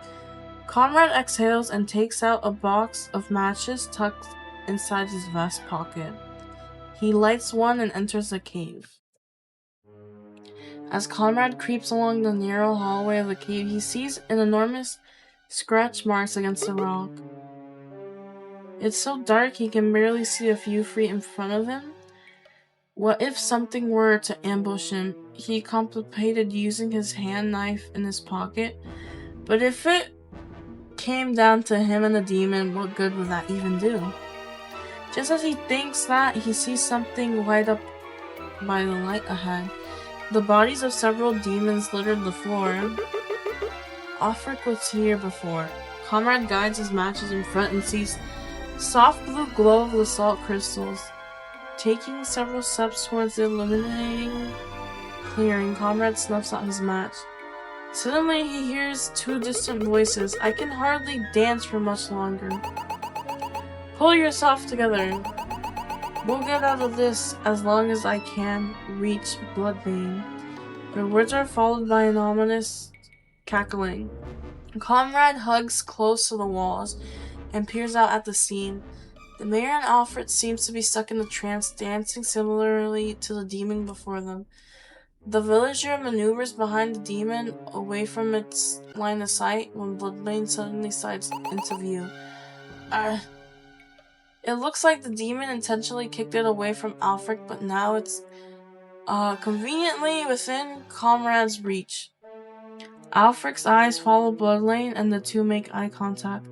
Speaker 1: Conrad exhales and takes out a box of matches tucked inside his vest pocket. He lights one and enters the cave. As Conrad creeps along the narrow hallway of the cave, he sees an enormous scratch marks against the rock. It's so dark he can barely see a few feet in front of him. What if something were to ambush him? He contemplated using his hand knife in his pocket, but if it came down to him and the demon, what good would that even do? Just as he thinks that, he sees something light up by the light ahead. The bodies of several demons littered the floor. Aelfric was here before. Conrad guides his matches in front and sees soft blue glow of the salt crystals. Taking several steps towards the illuminating clearing, Conrad snuffs out his match. Suddenly he hears two distant voices. I can hardly dance for much longer. Pull yourself together. We'll get out of this as long as I can reach Bloodbane. Their words are followed by an ominous cackling. Conrad hugs close to the walls and peers out at the scene. The mayor and Aelfric seems to be stuck in a trance, dancing similarly to the demon before them. The villager maneuvers behind the demon, away from its line of sight, when Bloodbane suddenly slides into view. It looks like the demon intentionally kicked it away from Aelfric, but now it's conveniently within Comrade's reach. Aelfric's eyes follow Bloodlane, and the two make eye contact.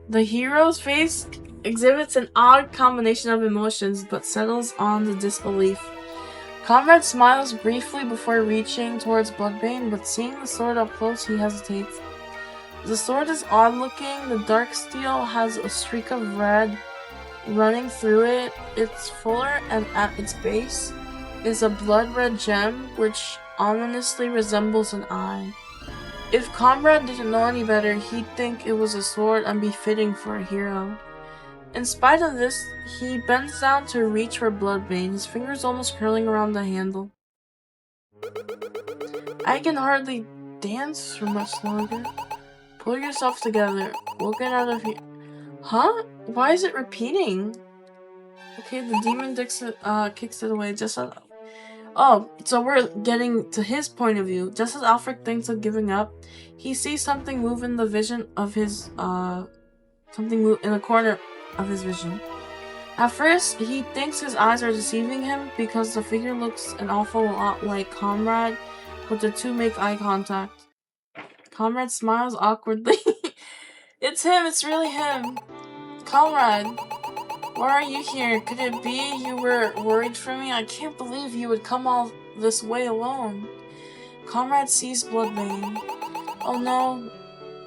Speaker 1: The hero's face exhibits an odd combination of emotions, but settles on the disbelief. Comrade smiles briefly before reaching towards Bloodbane, but seeing the sword up close, he hesitates. The sword is odd-looking. The dark steel has a streak of red running through it. It's fuller, and at its base is a blood-red gem, which ominously resembles an eye. If Comrade didn't know any better, he'd think it was a sword unbefitting for a hero. In spite of this, he bends down to reach for Bloodbane, his fingers almost curling around the handle. I can hardly dance for much longer. Pull yourself together. We'll get out of here. Huh? Why is it repeating? Okay, the demon kicks it away just as... Oh, so we're getting to his point of view. Just as Aelfric thinks of giving up, he sees something move in the vision of his, something move in the corner of his vision. At first, he thinks his eyes are deceiving him because the figure looks an awful lot like Comrade, but the two make eye contact. Comrade smiles awkwardly. It's him, it's really him. Comrade, why are you here? Could it be you were worried for me? I can't believe you would come all this way alone. Comrade sees Bloodbane. Oh no,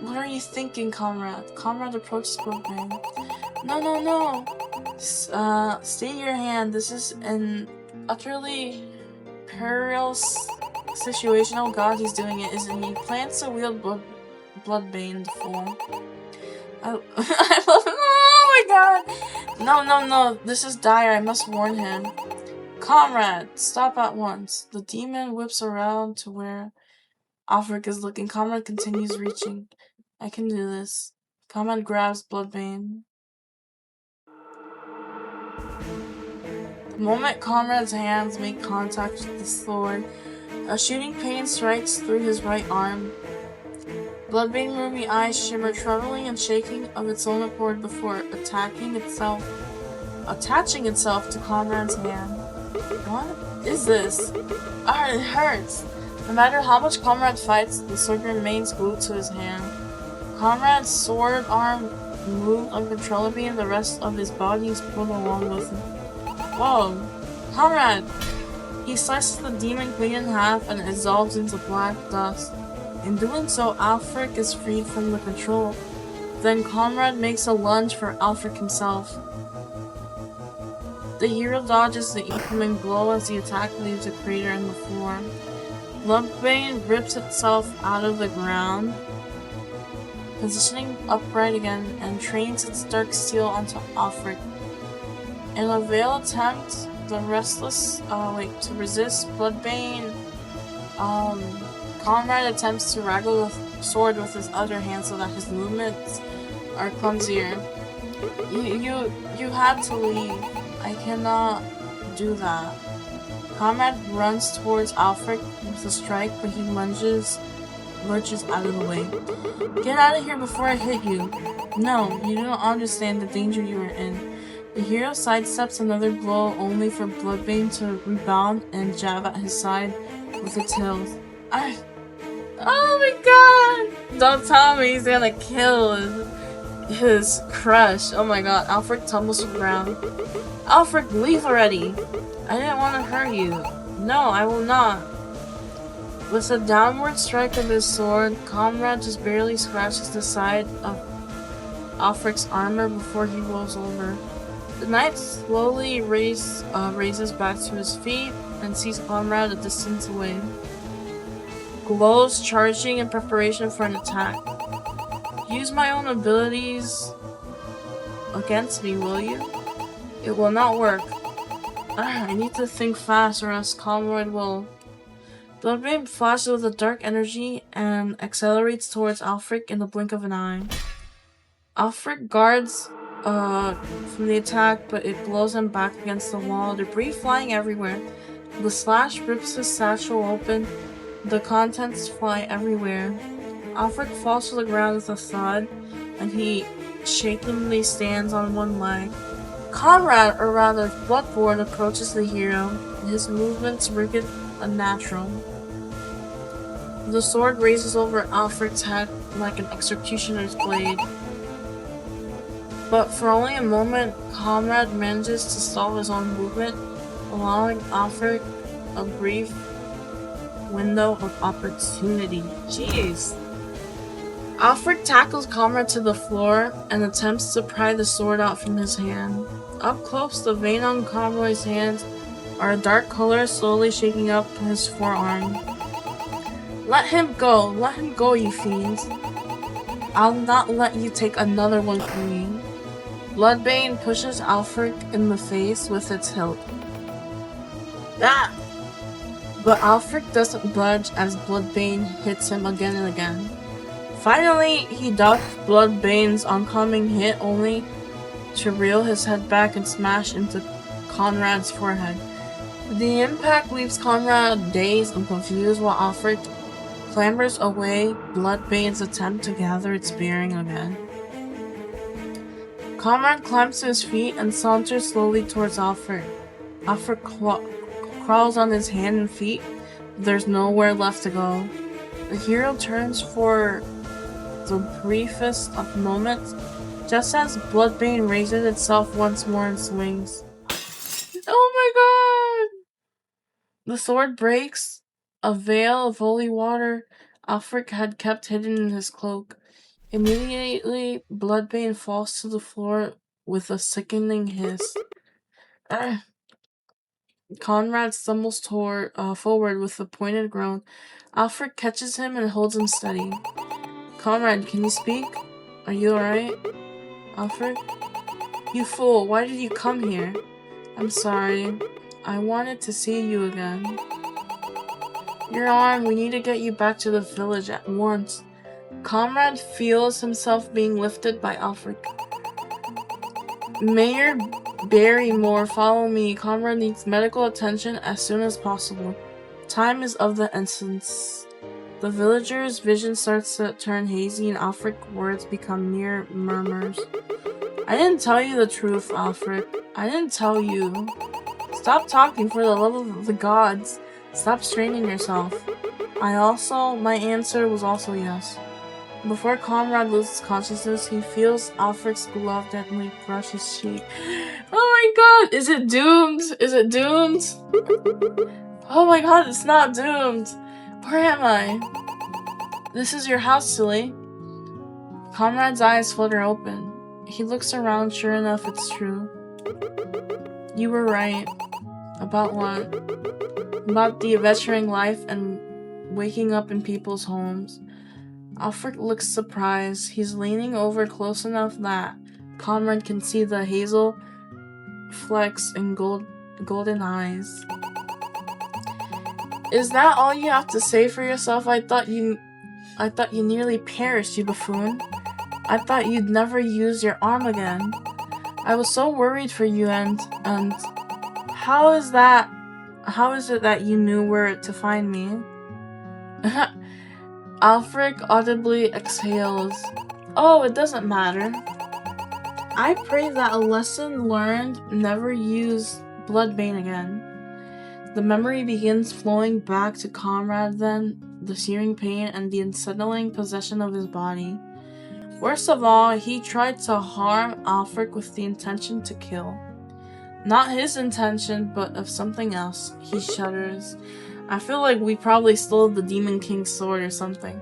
Speaker 1: what are you thinking, Comrade? Comrade approaches Bloodbane. No. Stay your hand. This is an utterly perilous situation. Oh god, he's doing it, isn't he? Plans to wield Bloodbane, the fool. I love him. Oh my god! No. This is dire. I must warn him. Comrade, stop at once. The demon whips around to where Aelfric is looking. Comrade continues reaching. I can do this. Comrade grabs Bloodbane. The moment Comrade's hands make contact with the sword, a shooting pain strikes through his right arm. Bloodbane ruby eyes shimmer, trembling and shaking of its own accord before attaching itself to Comrade's hand. What is this? It hurts. No matter how much Comrade fights, the sword remains glued to his hand. Comrade's sword arm moves uncontrollably, and the rest of his body is pulled along with him. Whoa! Comrade! He slices the demon queen in half and it dissolves into black dust. In doing so, Aelfric is freed from the control. Then Comrade makes a lunge for Aelfric himself. The hero dodges the incoming blow as the attack leaves a crater in the floor. Bloodbane rips itself out of the ground, positioning upright again, and trains its dark steel onto Aelfric. In a veiled attempt, to resist Bloodbane, Comrade attempts to wrangle the sword with his other hand so that his movements are clumsier. You had to leave. I cannot do that. Comrade runs towards Aelfric with a strike, but he lurches out of the way. Get out of here before I hit you. No, you don't understand the danger you are in. The hero sidesteps another blow, only for Bloodbane to rebound and jab at his side with its heels. Oh my god! Don't tell me he's gonna kill his crush. Oh my god, Aelfric tumbles to the ground. Aelfric, leave already! I didn't want to hurt you. No, I will not. With a downward strike of his sword, Comrade just barely scratches the side of Aelfric's armor before he rolls over. The knight slowly raises back to his feet and sees Comrade a distance away. Glows charging in preparation for an attack. Use my own abilities against me, will you? It will not work. I need to think fast or else Comrade will. Bloodbane flashes with a dark energy and accelerates towards Aelfric in the blink of an eye. Aelfric guards from the attack, but it blows him back against the wall, debris flying everywhere. The slash rips his satchel open. The contents fly everywhere. Aelfric falls to the ground with a thud, and he shakingly stands on one leg. Conrad, or rather Bloodborne, approaches the hero. His movements rigid and natural. The sword raises over Aelfric's head like an executioner's blade. But for only a moment, Conrad manages to stall his own movement, allowing Aelfric a brief window of opportunity. Jeez. Aelfric tackles Conrad to the floor and attempts to pry the sword out from his hand. Up close, the vein on Conroy's hands are a dark color slowly shaking up his forearm. Let him go, you fiends. I'll not let you take another one from me. Bloodbane pushes Aelfric in the face with its hilt. Ah! But Aelfric doesn't budge as Bloodbane hits him again and again. Finally, he ducks Bloodbane's oncoming hit only to reel his head back and smash into Conrad's forehead. The impact leaves Conrad dazed and confused while Aelfric clambers away Bloodbane's attempt to gather its bearing again. Conrad climbs to his feet and saunters slowly towards Aelfric. Aelfric crawls on his hand and feet. There's nowhere left to go. The hero turns for the briefest of moments, just as Bloodbane raises itself once more and swings. Oh my god! The sword breaks. A veil of holy water Aelfric had kept hidden in his cloak. Immediately, Bloodbane falls to the floor with a sickening hiss. Conrad stumbles forward with a pointed groan. Aelfric catches him and holds him steady. Conrad, can you speak? Are you alright? Aelfric? You fool, why did you come here? I'm sorry. I wanted to see you again. Your arm, we need to get you back to the village at once. Conrad feels himself being lifted by Aelfric. Mayor Barrymore, follow me. Conrad needs medical attention as soon as possible. Time is of the essence. The villager's vision starts to turn hazy and Aelfric's words become mere murmurs. I didn't tell you the truth, Aelfric. I didn't tell you. Stop talking for the love of the gods. Stop straining yourself. My answer was also yes. Before Conrad loses consciousness, he feels Aelfric's glove gently brush his cheek. Oh my god, is it doomed? Is it doomed? Oh my god, it's not doomed. Where am I? This is your house, silly. Conrad's eyes flutter open. He looks around, sure enough, it's true. You were right. About what? About the adventuring life and waking up in people's homes. Aelfric looks surprised. He's leaning over close enough that Conrad can see the hazel flecks and golden eyes. Is that all you have to say for yourself? I thought you nearly perished, you buffoon. I thought you'd never use your arm again. I was so worried for you and how is it that you knew where to find me? Aelfric audibly exhales. Oh, it doesn't matter. I pray that a lesson learned, never use Bloodbane again. The memory begins flowing back to Conrad then, the searing pain and the unsettling possession of his body. Worst of all, he tried to harm Aelfric with the intention to kill. Not his intention, but of something else. He shudders. I feel like we probably stole the Demon King's sword or something.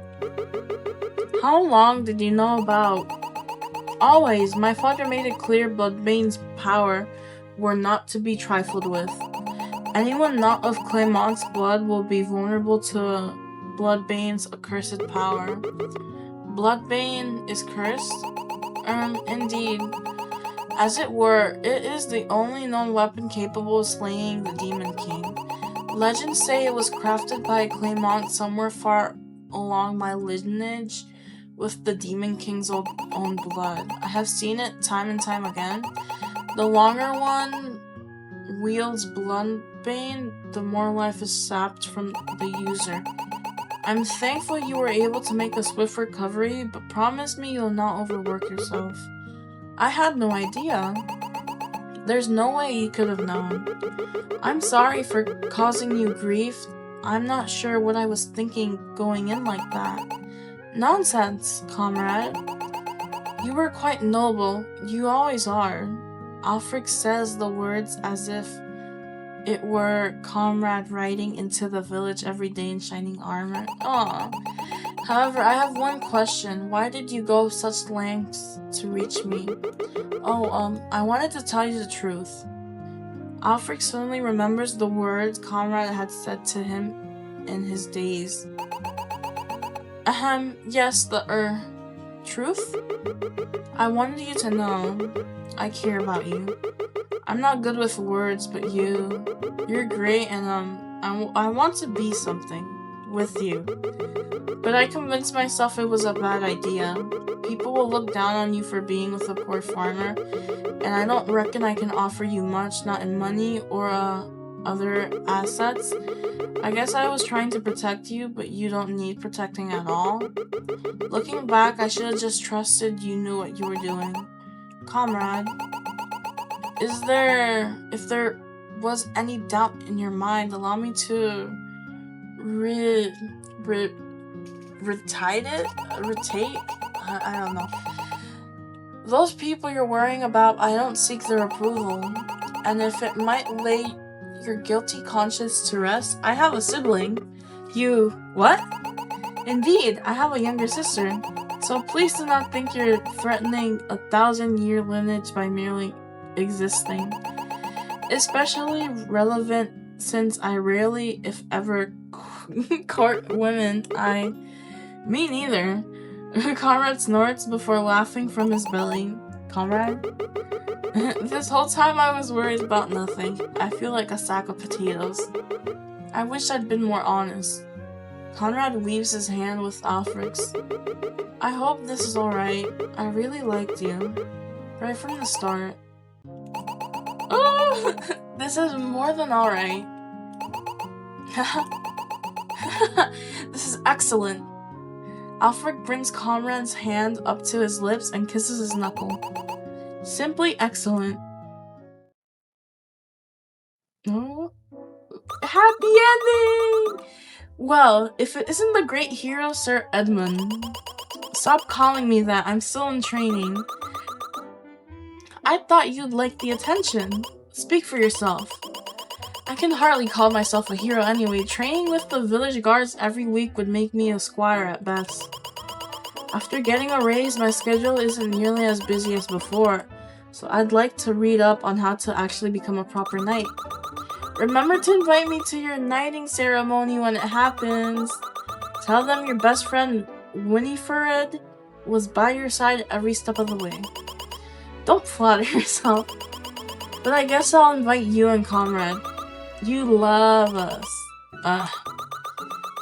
Speaker 1: How long did you know about? Always. My father made it clear Bloodbane's power were not to be trifled with. Anyone not of Claymont's blood will be vulnerable to Bloodbane's accursed power. Bloodbane is cursed? Indeed. As it were, it is the only known weapon capable of slaying the Demon King. Legends say it was crafted by Claymont somewhere far along my lineage with the Demon King's own blood. I have seen it time and time again. The longer one wields Bloodbane, the more life is sapped from the user. I'm thankful you were able to make a swift recovery, but promise me you'll not overwork yourself. I had no idea. There's no way you could have known. I'm sorry for causing you grief. I'm not sure what I was thinking going in like that. Nonsense, comrade. You were quite noble. You always are. Aelfric says the words as if it were comrade riding into the village every day in shining armor. Aww. However, I have one question. Why did you go such lengths to reach me? I wanted to tell you the truth. Aelfric suddenly remembers the words Comrade had said to him in his daze. Yes, truth? I wanted you to know I care about you. I'm not good with words, but you're great, and I want to be something with you. But I convinced myself it was a bad idea. People will look down on you for being with a poor farmer, and I don't reckon I can offer you much, not in money or other assets. I guess I was trying to protect you, but you don't need protecting at all. Looking back, I should have just trusted you knew what you were doing. Comrade, if there was any doubt in your mind, allow me to retate? I don't know. Those people you're worrying about, I don't seek their approval. And if it might lay your guilty conscience to rest, I have a sibling. You... what? Indeed, I have a younger sister. So please do not think you're threatening a 1,000-year lineage by merely existing. Especially relevant since I rarely, if ever, court women. Me neither. Conrad snorts before laughing from his belly. Comrade? This whole time I was worried about nothing. I feel like a sack of potatoes. I wish I'd been more honest. Conrad weaves his hand with Aelfric's. I hope this is alright. I really liked you. Right from the start. Oh! This is more than alright. This is excellent. Aelfric brings Conrad's hand up to his lips and kisses his knuckle. Simply excellent. Oh. Happy ending! Well, if it isn't the great hero Sir Edmund. Stop calling me that, I'm still in training. I thought you'd like the attention. Speak for yourself. I can hardly call myself a hero anyway. Training with the village guards every week would make me a squire at best. After getting a raise, my schedule isn't nearly as busy as before, so I'd like to read up on how to actually become a proper knight. Remember to invite me to your knighting ceremony when it happens. Tell them your best friend Winifred was by your side every step of the way. Don't flatter yourself. But I guess I'll invite you and Comrade. You love us.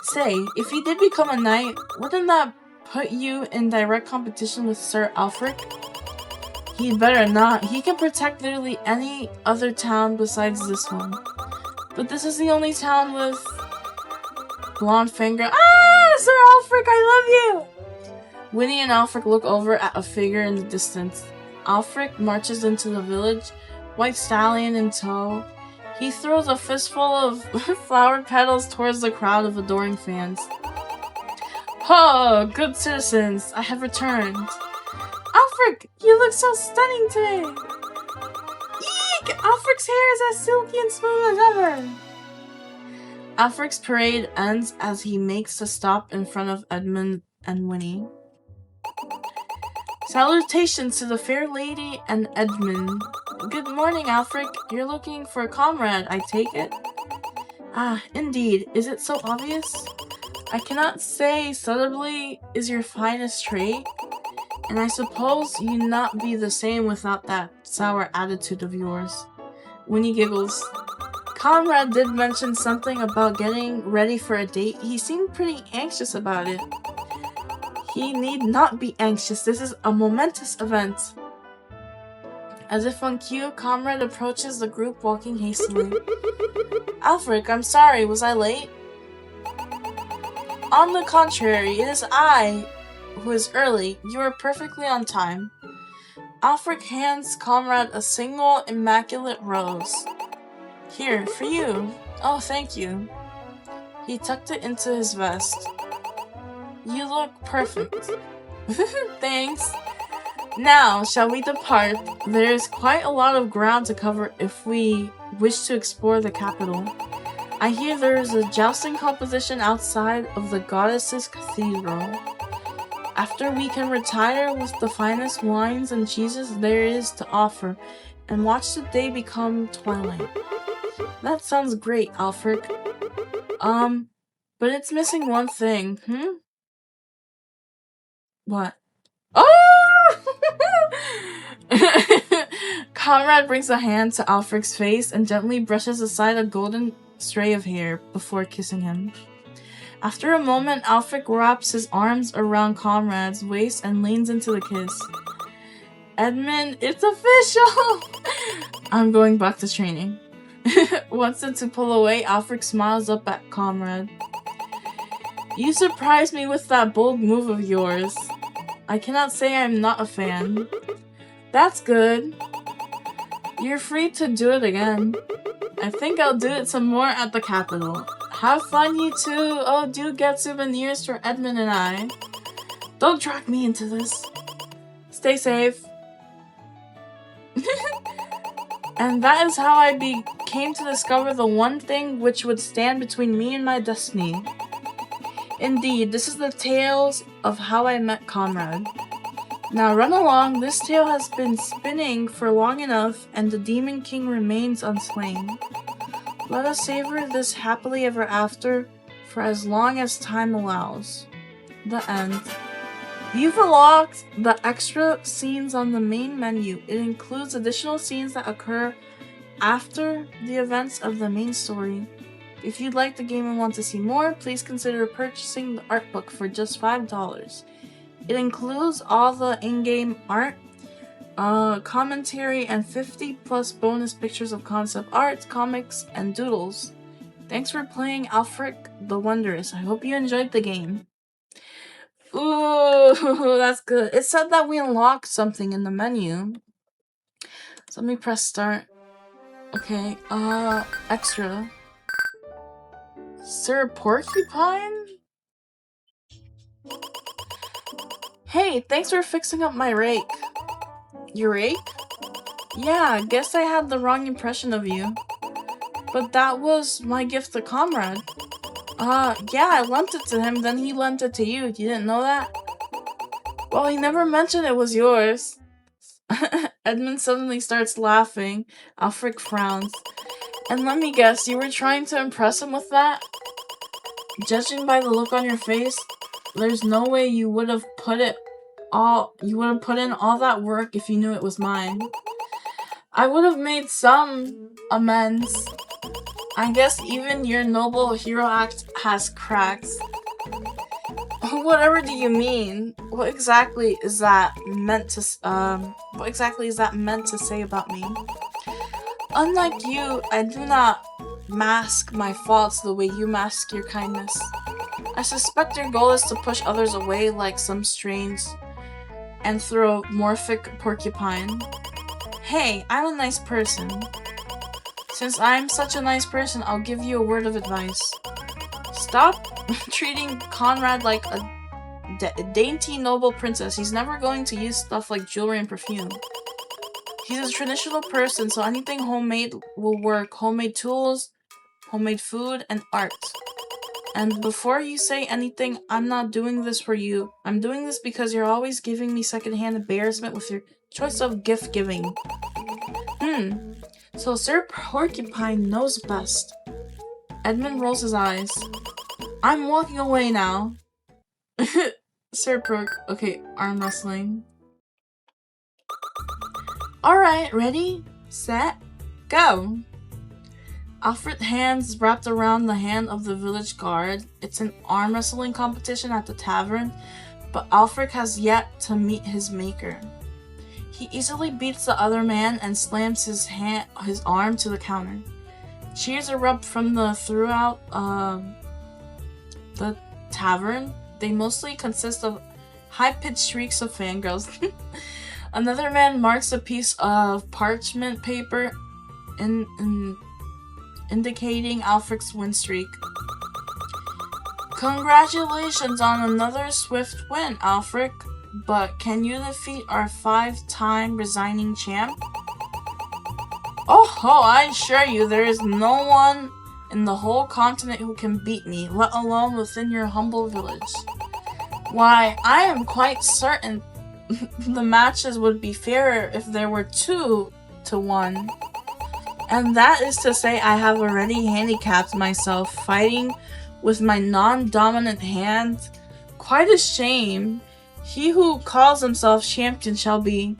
Speaker 1: Say, if you did become a knight, wouldn't that put you in direct competition with Sir Aelfric? He'd better not. He can protect literally any other town besides this one. But this is the only town with blonde finger. Ah, Sir Aelfric, I love you! Winnie and Aelfric look over at a figure in the distance. Aelfric marches into the village, white stallion in tow. He throws a fistful of flowered petals towards the crowd of adoring fans. Oh, good citizens, I have returned. Aelfric, you look so stunning today. Eek! Aelfric's hair is as silky and smooth as ever. Aelfric's parade ends as he makes a stop in front of Edmund and Winnie. Salutations to the fair lady and Edmund. Good morning, Aelfric. You're looking for a comrade, I take it? Ah, indeed. Is it so obvious? I cannot say subtlety is your finest trait, and I suppose you not be the same without that sour attitude of yours. Winnie giggles. Conrad did mention something about getting ready for a date. He seemed pretty anxious about it. He need not be anxious. This is a momentous event. As if on cue, Comrade approaches the group walking hastily. Aelfric, I'm sorry, was I late? On the contrary, it is I who is early. You are perfectly on time. Aelfric hands Comrade a single immaculate rose. Here, for you. Oh, thank you. He tucked it into his vest. You look perfect. Thanks. Now, shall we depart? There is quite a lot of ground to cover if we wish to explore the capital. I hear there is a jousting competition outside of the goddess's cathedral. After we can retire with the finest wines and cheeses there is to offer, and watch the day become twilight. That sounds great, Aelfric. But it's missing one thing, What? Oh! Comrade brings a hand to Aelfric's face and gently brushes aside a golden stray of hair before kissing him. After a moment, Aelfric wraps his arms around Comrade's waist and leans into the kiss. Edmund, it's official! I'm going back to training. Wants it to pull away, Aelfric smiles up at Comrade. You surprised me with that bold move of yours. I cannot say I'm not a fan. That's good. You're free to do it again. I think I'll do it some more at the capital. Have fun, you two. Oh, do get souvenirs for Edmund and I. Don't drag me into this. Stay safe. And that is how I came to discover the one thing which would stand between me and my destiny. Indeed, this is the tales of how I met Comrade. Now run along, this tale has been spinning for long enough, and the Demon King remains unslain. Let us savor this happily ever after for as long as time allows. The end. You've unlocked the extra scenes on the main menu. It includes additional scenes that occur after the events of the main story. If you'd like the game and want to see more, please consider purchasing the art book for just $5. It includes all the in-game art, commentary, and 50 plus bonus pictures of concept art, comics, and doodles. Thanks for playing Aelfric the Wounderous. I hope you enjoyed the game. Ooh, that's good. It said that we unlocked something in the menu. So let me press start. Okay, extra. Sir Porcupine? Hey, thanks for fixing up my rake. Your rake? Yeah, guess I had the wrong impression of you. But that was my gift to Comrade. Yeah, I lent it to him, then he lent it to you. You didn't know that? Well, he never mentioned it was yours. Edmund suddenly starts laughing. Aelfric frowns. And let me guess, you were trying to impress him with that? Judging by the look on your face, there's no way you would have put in all that work if you knew it was mine. I would have made some amends. I guess even your noble hero act has cracks. Whatever do you mean? What exactly is that meant to say about me? Unlike you, I do not mask my faults the way you mask your kindness. I suspect your goal is to push others away like some strange anthropomorphic porcupine. Hey, I'm a nice person. Since I'm such a nice person, I'll give you a word of advice. Stop treating Conrad like a dainty noble princess. He's never going to use stuff like jewelry and perfume. He's a traditional person, so anything homemade will work. Homemade tools, homemade food, and art. And before you say anything, I'm not doing this for you. I'm doing this because you're always giving me secondhand embarrassment with your choice of gift giving. So Sir Porcupine knows best. Edmund rolls his eyes. I'm walking away now. Sir Porc. Okay, arm wrestling. Alright, ready, set, go. Aelfric's hands wrapped around the hand of the village guard. It's an arm wrestling competition at the tavern, but Aelfric has yet to meet his maker. He easily beats the other man and slams his arm to the counter. Cheers erupt from throughout the tavern. They mostly consist of high-pitched shrieks of fangirls. Another man marks a piece of parchment paper indicating Aelfric's win streak. Congratulations on another swift win, Aelfric. But can you defeat our 5-time resigning champ? Oh, I assure you, there is no one in the whole continent who can beat me, let alone within your humble village. Why, I am quite certain the matches would be fairer if there were 2 to 1. And that is to say, I have already handicapped myself fighting with my non-dominant hand. Quite a shame. He who calls himself champion shall be.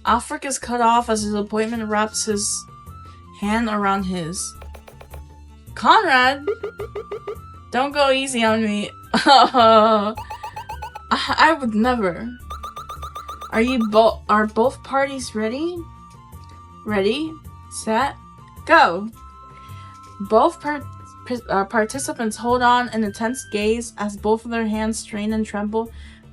Speaker 1: Aelfric is cut off as his opponent wraps his hand around his. Conrad! Don't go easy on me. I would never. Are both parties ready? Ready, set, go! Both participants hold on in intense gaze as both of their hands strain and tremble,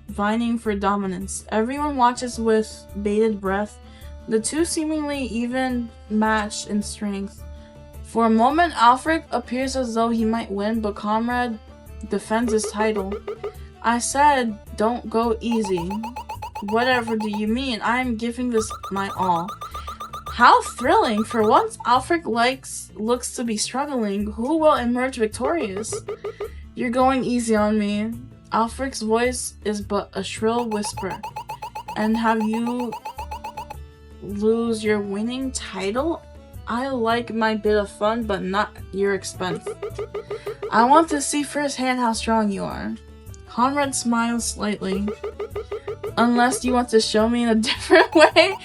Speaker 1: vying for dominance. Everyone watches with bated breath, the two seemingly even matched in strength. For a moment, Aelfric appears as though he might win, but Conrad defends his title. I said, don't go easy. Whatever do you mean? I am giving this my all. How thrilling! For once, Aelfric looks to be struggling. Who will emerge victorious? You're going easy on me. Aelfric's voice is but a shrill whisper. And have you lose your winning title? I like my bit of fun, but not your expense. I want to see firsthand how strong you are. Conrad smiles slightly. Unless you want to show me in a different way?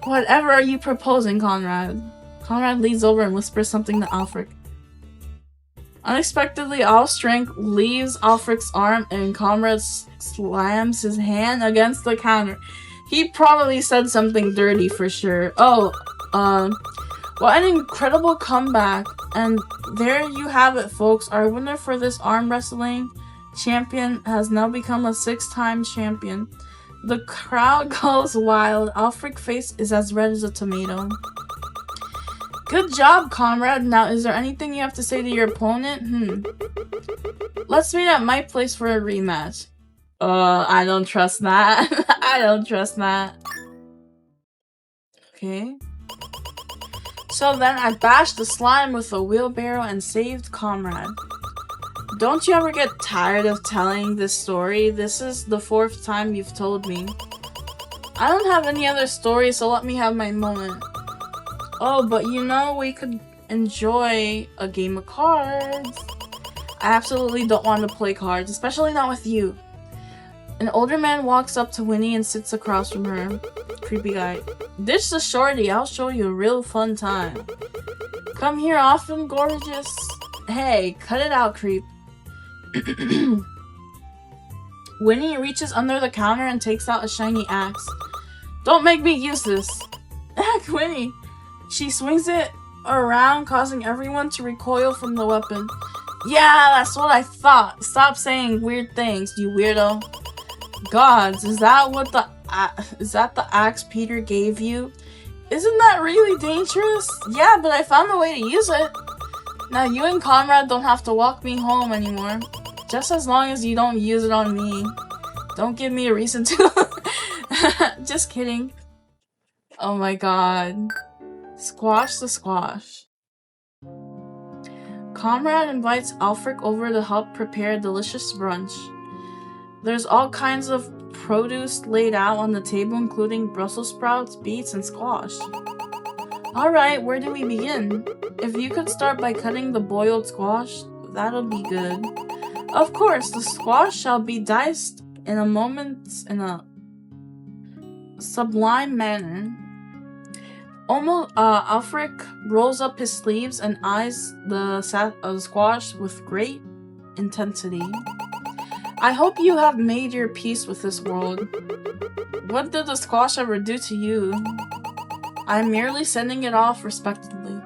Speaker 1: Whatever are you proposing, Conrad? Conrad leans over and whispers something to Aelfric. Unexpectedly, all strength leaves Aelfric's arm and Conrad slams his hand against the counter. He probably said something dirty for sure. What an incredible comeback. And there you have it, folks. Our winner for this arm wrestling champion has now become a 6-time champion. The crowd goes wild. Aelfric's face is as red as a tomato. Good job, Conrad. Now, is there anything you have to say to your opponent? Let's meet at my place for a rematch. I don't trust that. I don't trust that. Okay. So then I bashed the slime with a wheelbarrow and saved Conrad. Don't you ever get tired of telling this story? This is the 4th time you've told me. I don't have any other stories, so let me have my moment. Oh, but you know, we could enjoy a game of cards. I absolutely don't want to play cards, especially not with you. An older man walks up to Winnie and sits across from her. Creepy guy. Ditch the shorty, I'll show you a real fun time. Come here often, gorgeous. Hey, cut it out, creep. Winnie reaches under the counter and takes out a shiny axe. Don't make me use this. Heck, Winnie. She swings it around, causing everyone to recoil from the weapon. Yeah, that's what I thought. Stop saying weird things, you weirdo. Gods, is that the axe Peter gave you? Isn't that really dangerous? Yeah, but I found a way to use it. Now you and Conrad don't have to walk me home anymore. Just as long as you don't use it on me. Don't give me a reason to. Just kidding. Oh my god. Squash the squash. Conrad invites Aelfric over to help prepare a delicious brunch. There's all kinds of produce laid out on the table, including Brussels sprouts, beets, and squash. Alright, where do we begin? If you could start by cutting the boiled squash, that'll be good. Of course, the squash shall be diced in a sublime manner. Aelfric rolls up his sleeves and eyes the squash with great intensity. I hope you have made your peace with this world. What did the squash ever do to you? I'm merely sending it off respectfully.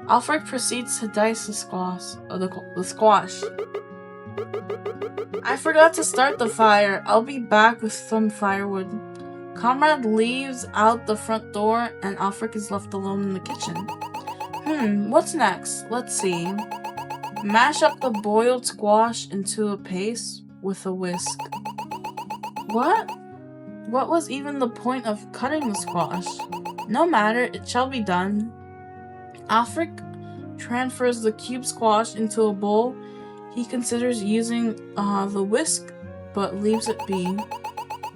Speaker 1: Aelfric proceeds to dice the squash. I forgot to start the fire. I'll be back with some firewood. Comrade leaves out the front door and Aelfric is left alone in the kitchen. What's next? Let's see. Mash up the boiled squash into a paste with a whisk. What? What was even the point of cutting the squash? No matter, it shall be done. Aelfric transfers the cube squash into a bowl. He considers using the whisk, but leaves it be.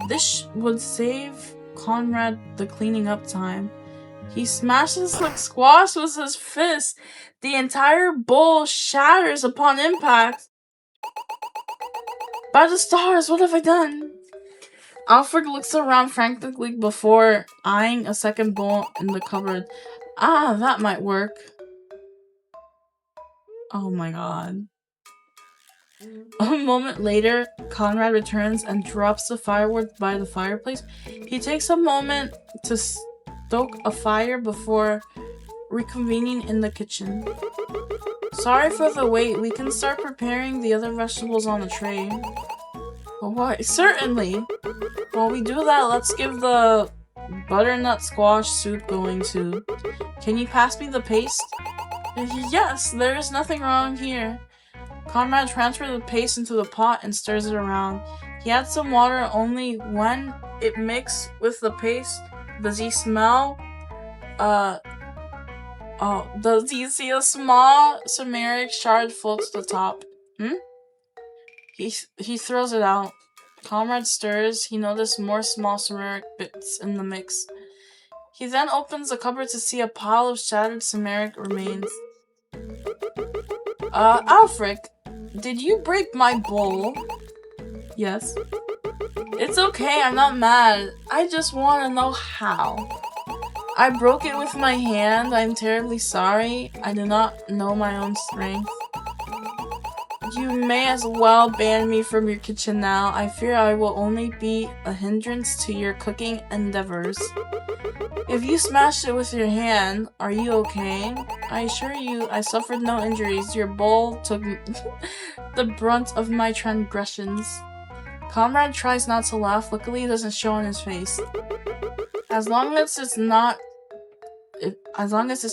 Speaker 1: This would save Conrad the cleaning up time. He smashes the squash with his fist. The entire bowl shatters upon impact. By the stars, what have I done? Aelfric looks around frantically before eyeing a second bowl in the cupboard. Ah, that might work. Oh my god. A moment later, Conrad returns and drops the firewood by the fireplace. He takes a moment to stoke a fire before reconvening in the kitchen. Sorry for the wait. We can start preparing the other vegetables on the tray. Oh, why? Certainly. While we do that, let's give the butternut squash soup going too. Can you pass me the paste? Yes, there is nothing wrong here. Conrad transfers the paste into the pot and stirs it around. He adds some water only when it mixes with the paste. Does he smell? Does he see a small turmeric shard float to the top? He throws it out. Conrad stirs. He notices more small turmeric bits in the mix. He then opens the cupboard to see a pile of shattered turmeric remains. Aelfric, did you break my bowl? Yes. It's okay, I'm not mad. I just want to know how. I broke it with my hand. I'm terribly sorry. I do not know my own strength. You may as well ban me from your kitchen now. I fear I will only be a hindrance to your cooking endeavors. If you smashed it with your hand, are you okay? I assure you, I suffered no injuries. Your bowl took the brunt of my transgressions. Conrad tries not to laugh. Luckily, it doesn't show on his face. As long as it's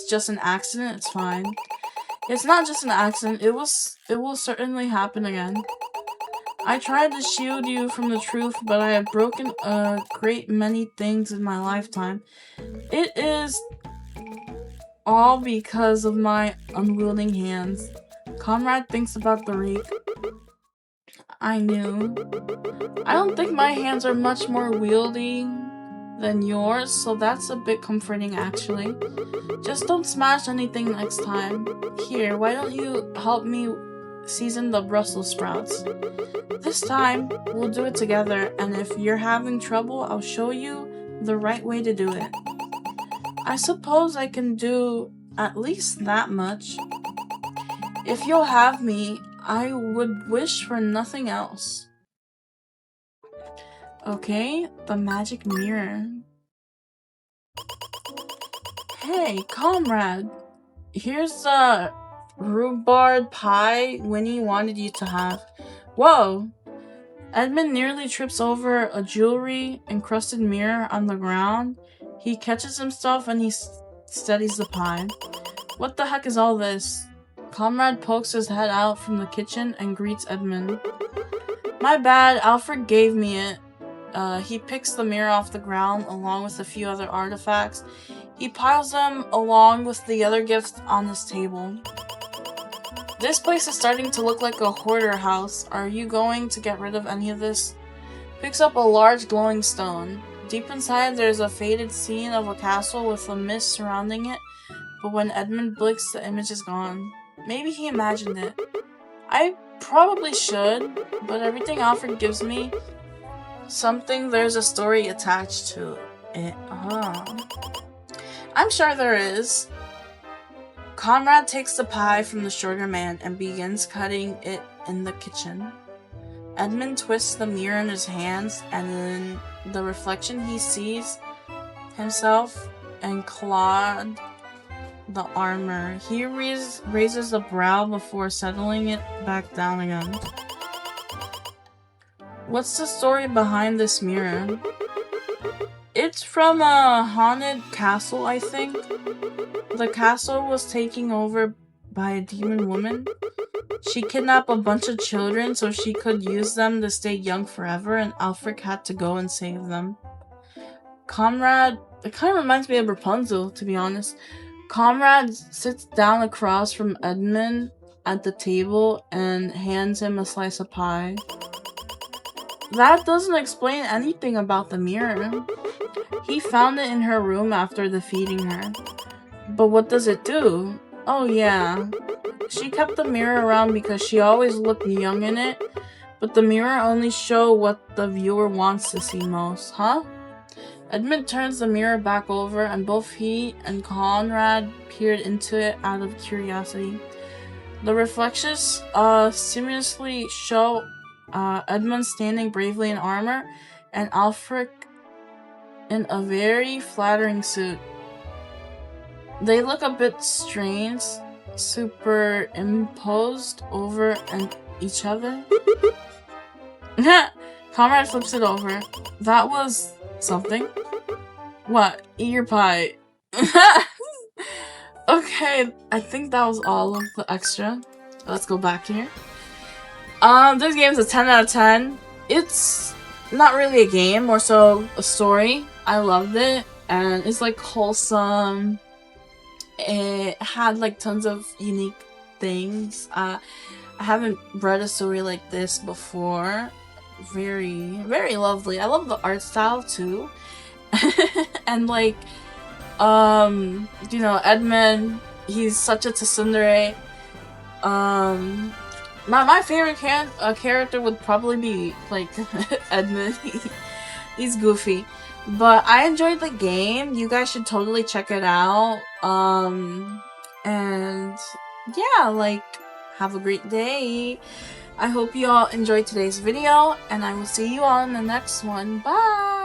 Speaker 1: just an accident, it's fine. It's not just an accident. It will certainly happen again. I tried to shield you from the truth, but I have broken a great many things in my lifetime. It is all because of my unwielding hands. Conrad thinks about the rake. I knew. I don't think my hands are much more wieldy than yours, so that's a bit comforting actually. Just don't smash anything next time. Here, why don't you help me season the Brussels sprouts? This time, we'll do it together, and if you're having trouble, I'll show you the right way to do it. I suppose I can do at least that much. If you'll have me, I would wish for nothing else. Okay, the magic mirror. Hey, comrade. Here's the rhubarb pie Winnie wanted you to have. Whoa! Edmund nearly trips over a jewelry-encrusted mirror on the ground. He catches himself and he steadies the pie. What the heck is all this? Comrade pokes his head out from the kitchen and greets Edmund. My bad, Aelfric gave me it. He picks the mirror off the ground along with a few other artifacts. He piles them along with the other gifts on his table. This place is starting to look like a hoarder house. Are you going to get rid of any of this? Picks up a large glowing stone. Deep inside there's a faded scene of a castle with a mist surrounding it, but when Edmund blinks the image is gone. Maybe he imagined it. I probably should, but everything Aelfric gives me there's a story attached to it. I'm sure there is. Conrad takes the pie from the shorter man and begins cutting it in the kitchen. Edmund twists the mirror in his hands and then the reflection, he sees himself and clawed the armor. He raises the brow before settling it back down again. What's the story behind this mirror? It's from a haunted castle, I think. The castle was taken over by a demon woman. She kidnapped a bunch of children so she could use them to stay young forever, and Aelfric had to go and save them. Conrad, it kind of reminds me of Rapunzel, to be honest. Conrad sits down across from Edmund at the table and hands him a slice of pie. That doesn't explain anything about the mirror. He found it in her room after defeating her. But what does it do? Oh yeah. She kept the mirror around because she always looked young in it, but the mirror only shows what the viewer wants to see most, huh? Edmund turns the mirror back over, and both he and Conrad peered into it out of curiosity. The reflections seamlessly show Edmund standing bravely in armor, and Aelfric in a very flattering suit. They look a bit strange, superimposed over each other. Conrad flips it over. That was something. What? Eat your pie. Okay, I think that was all of the extra. Let's go back here. This game's a 10 out of 10. It's not really a game, more so a story. I loved it, and it's like wholesome. It had like tons of unique things. I haven't read a story like this before. Very, very lovely. I love the art style too. And like, you know, Edmund, he's such a tsundere. My favorite character would probably be like Edmund. He's goofy, but I enjoyed the game. You guys should totally check it out. And yeah, like, have a great day. I hope you all enjoyed today's video, and I will see you all in the next one. Bye!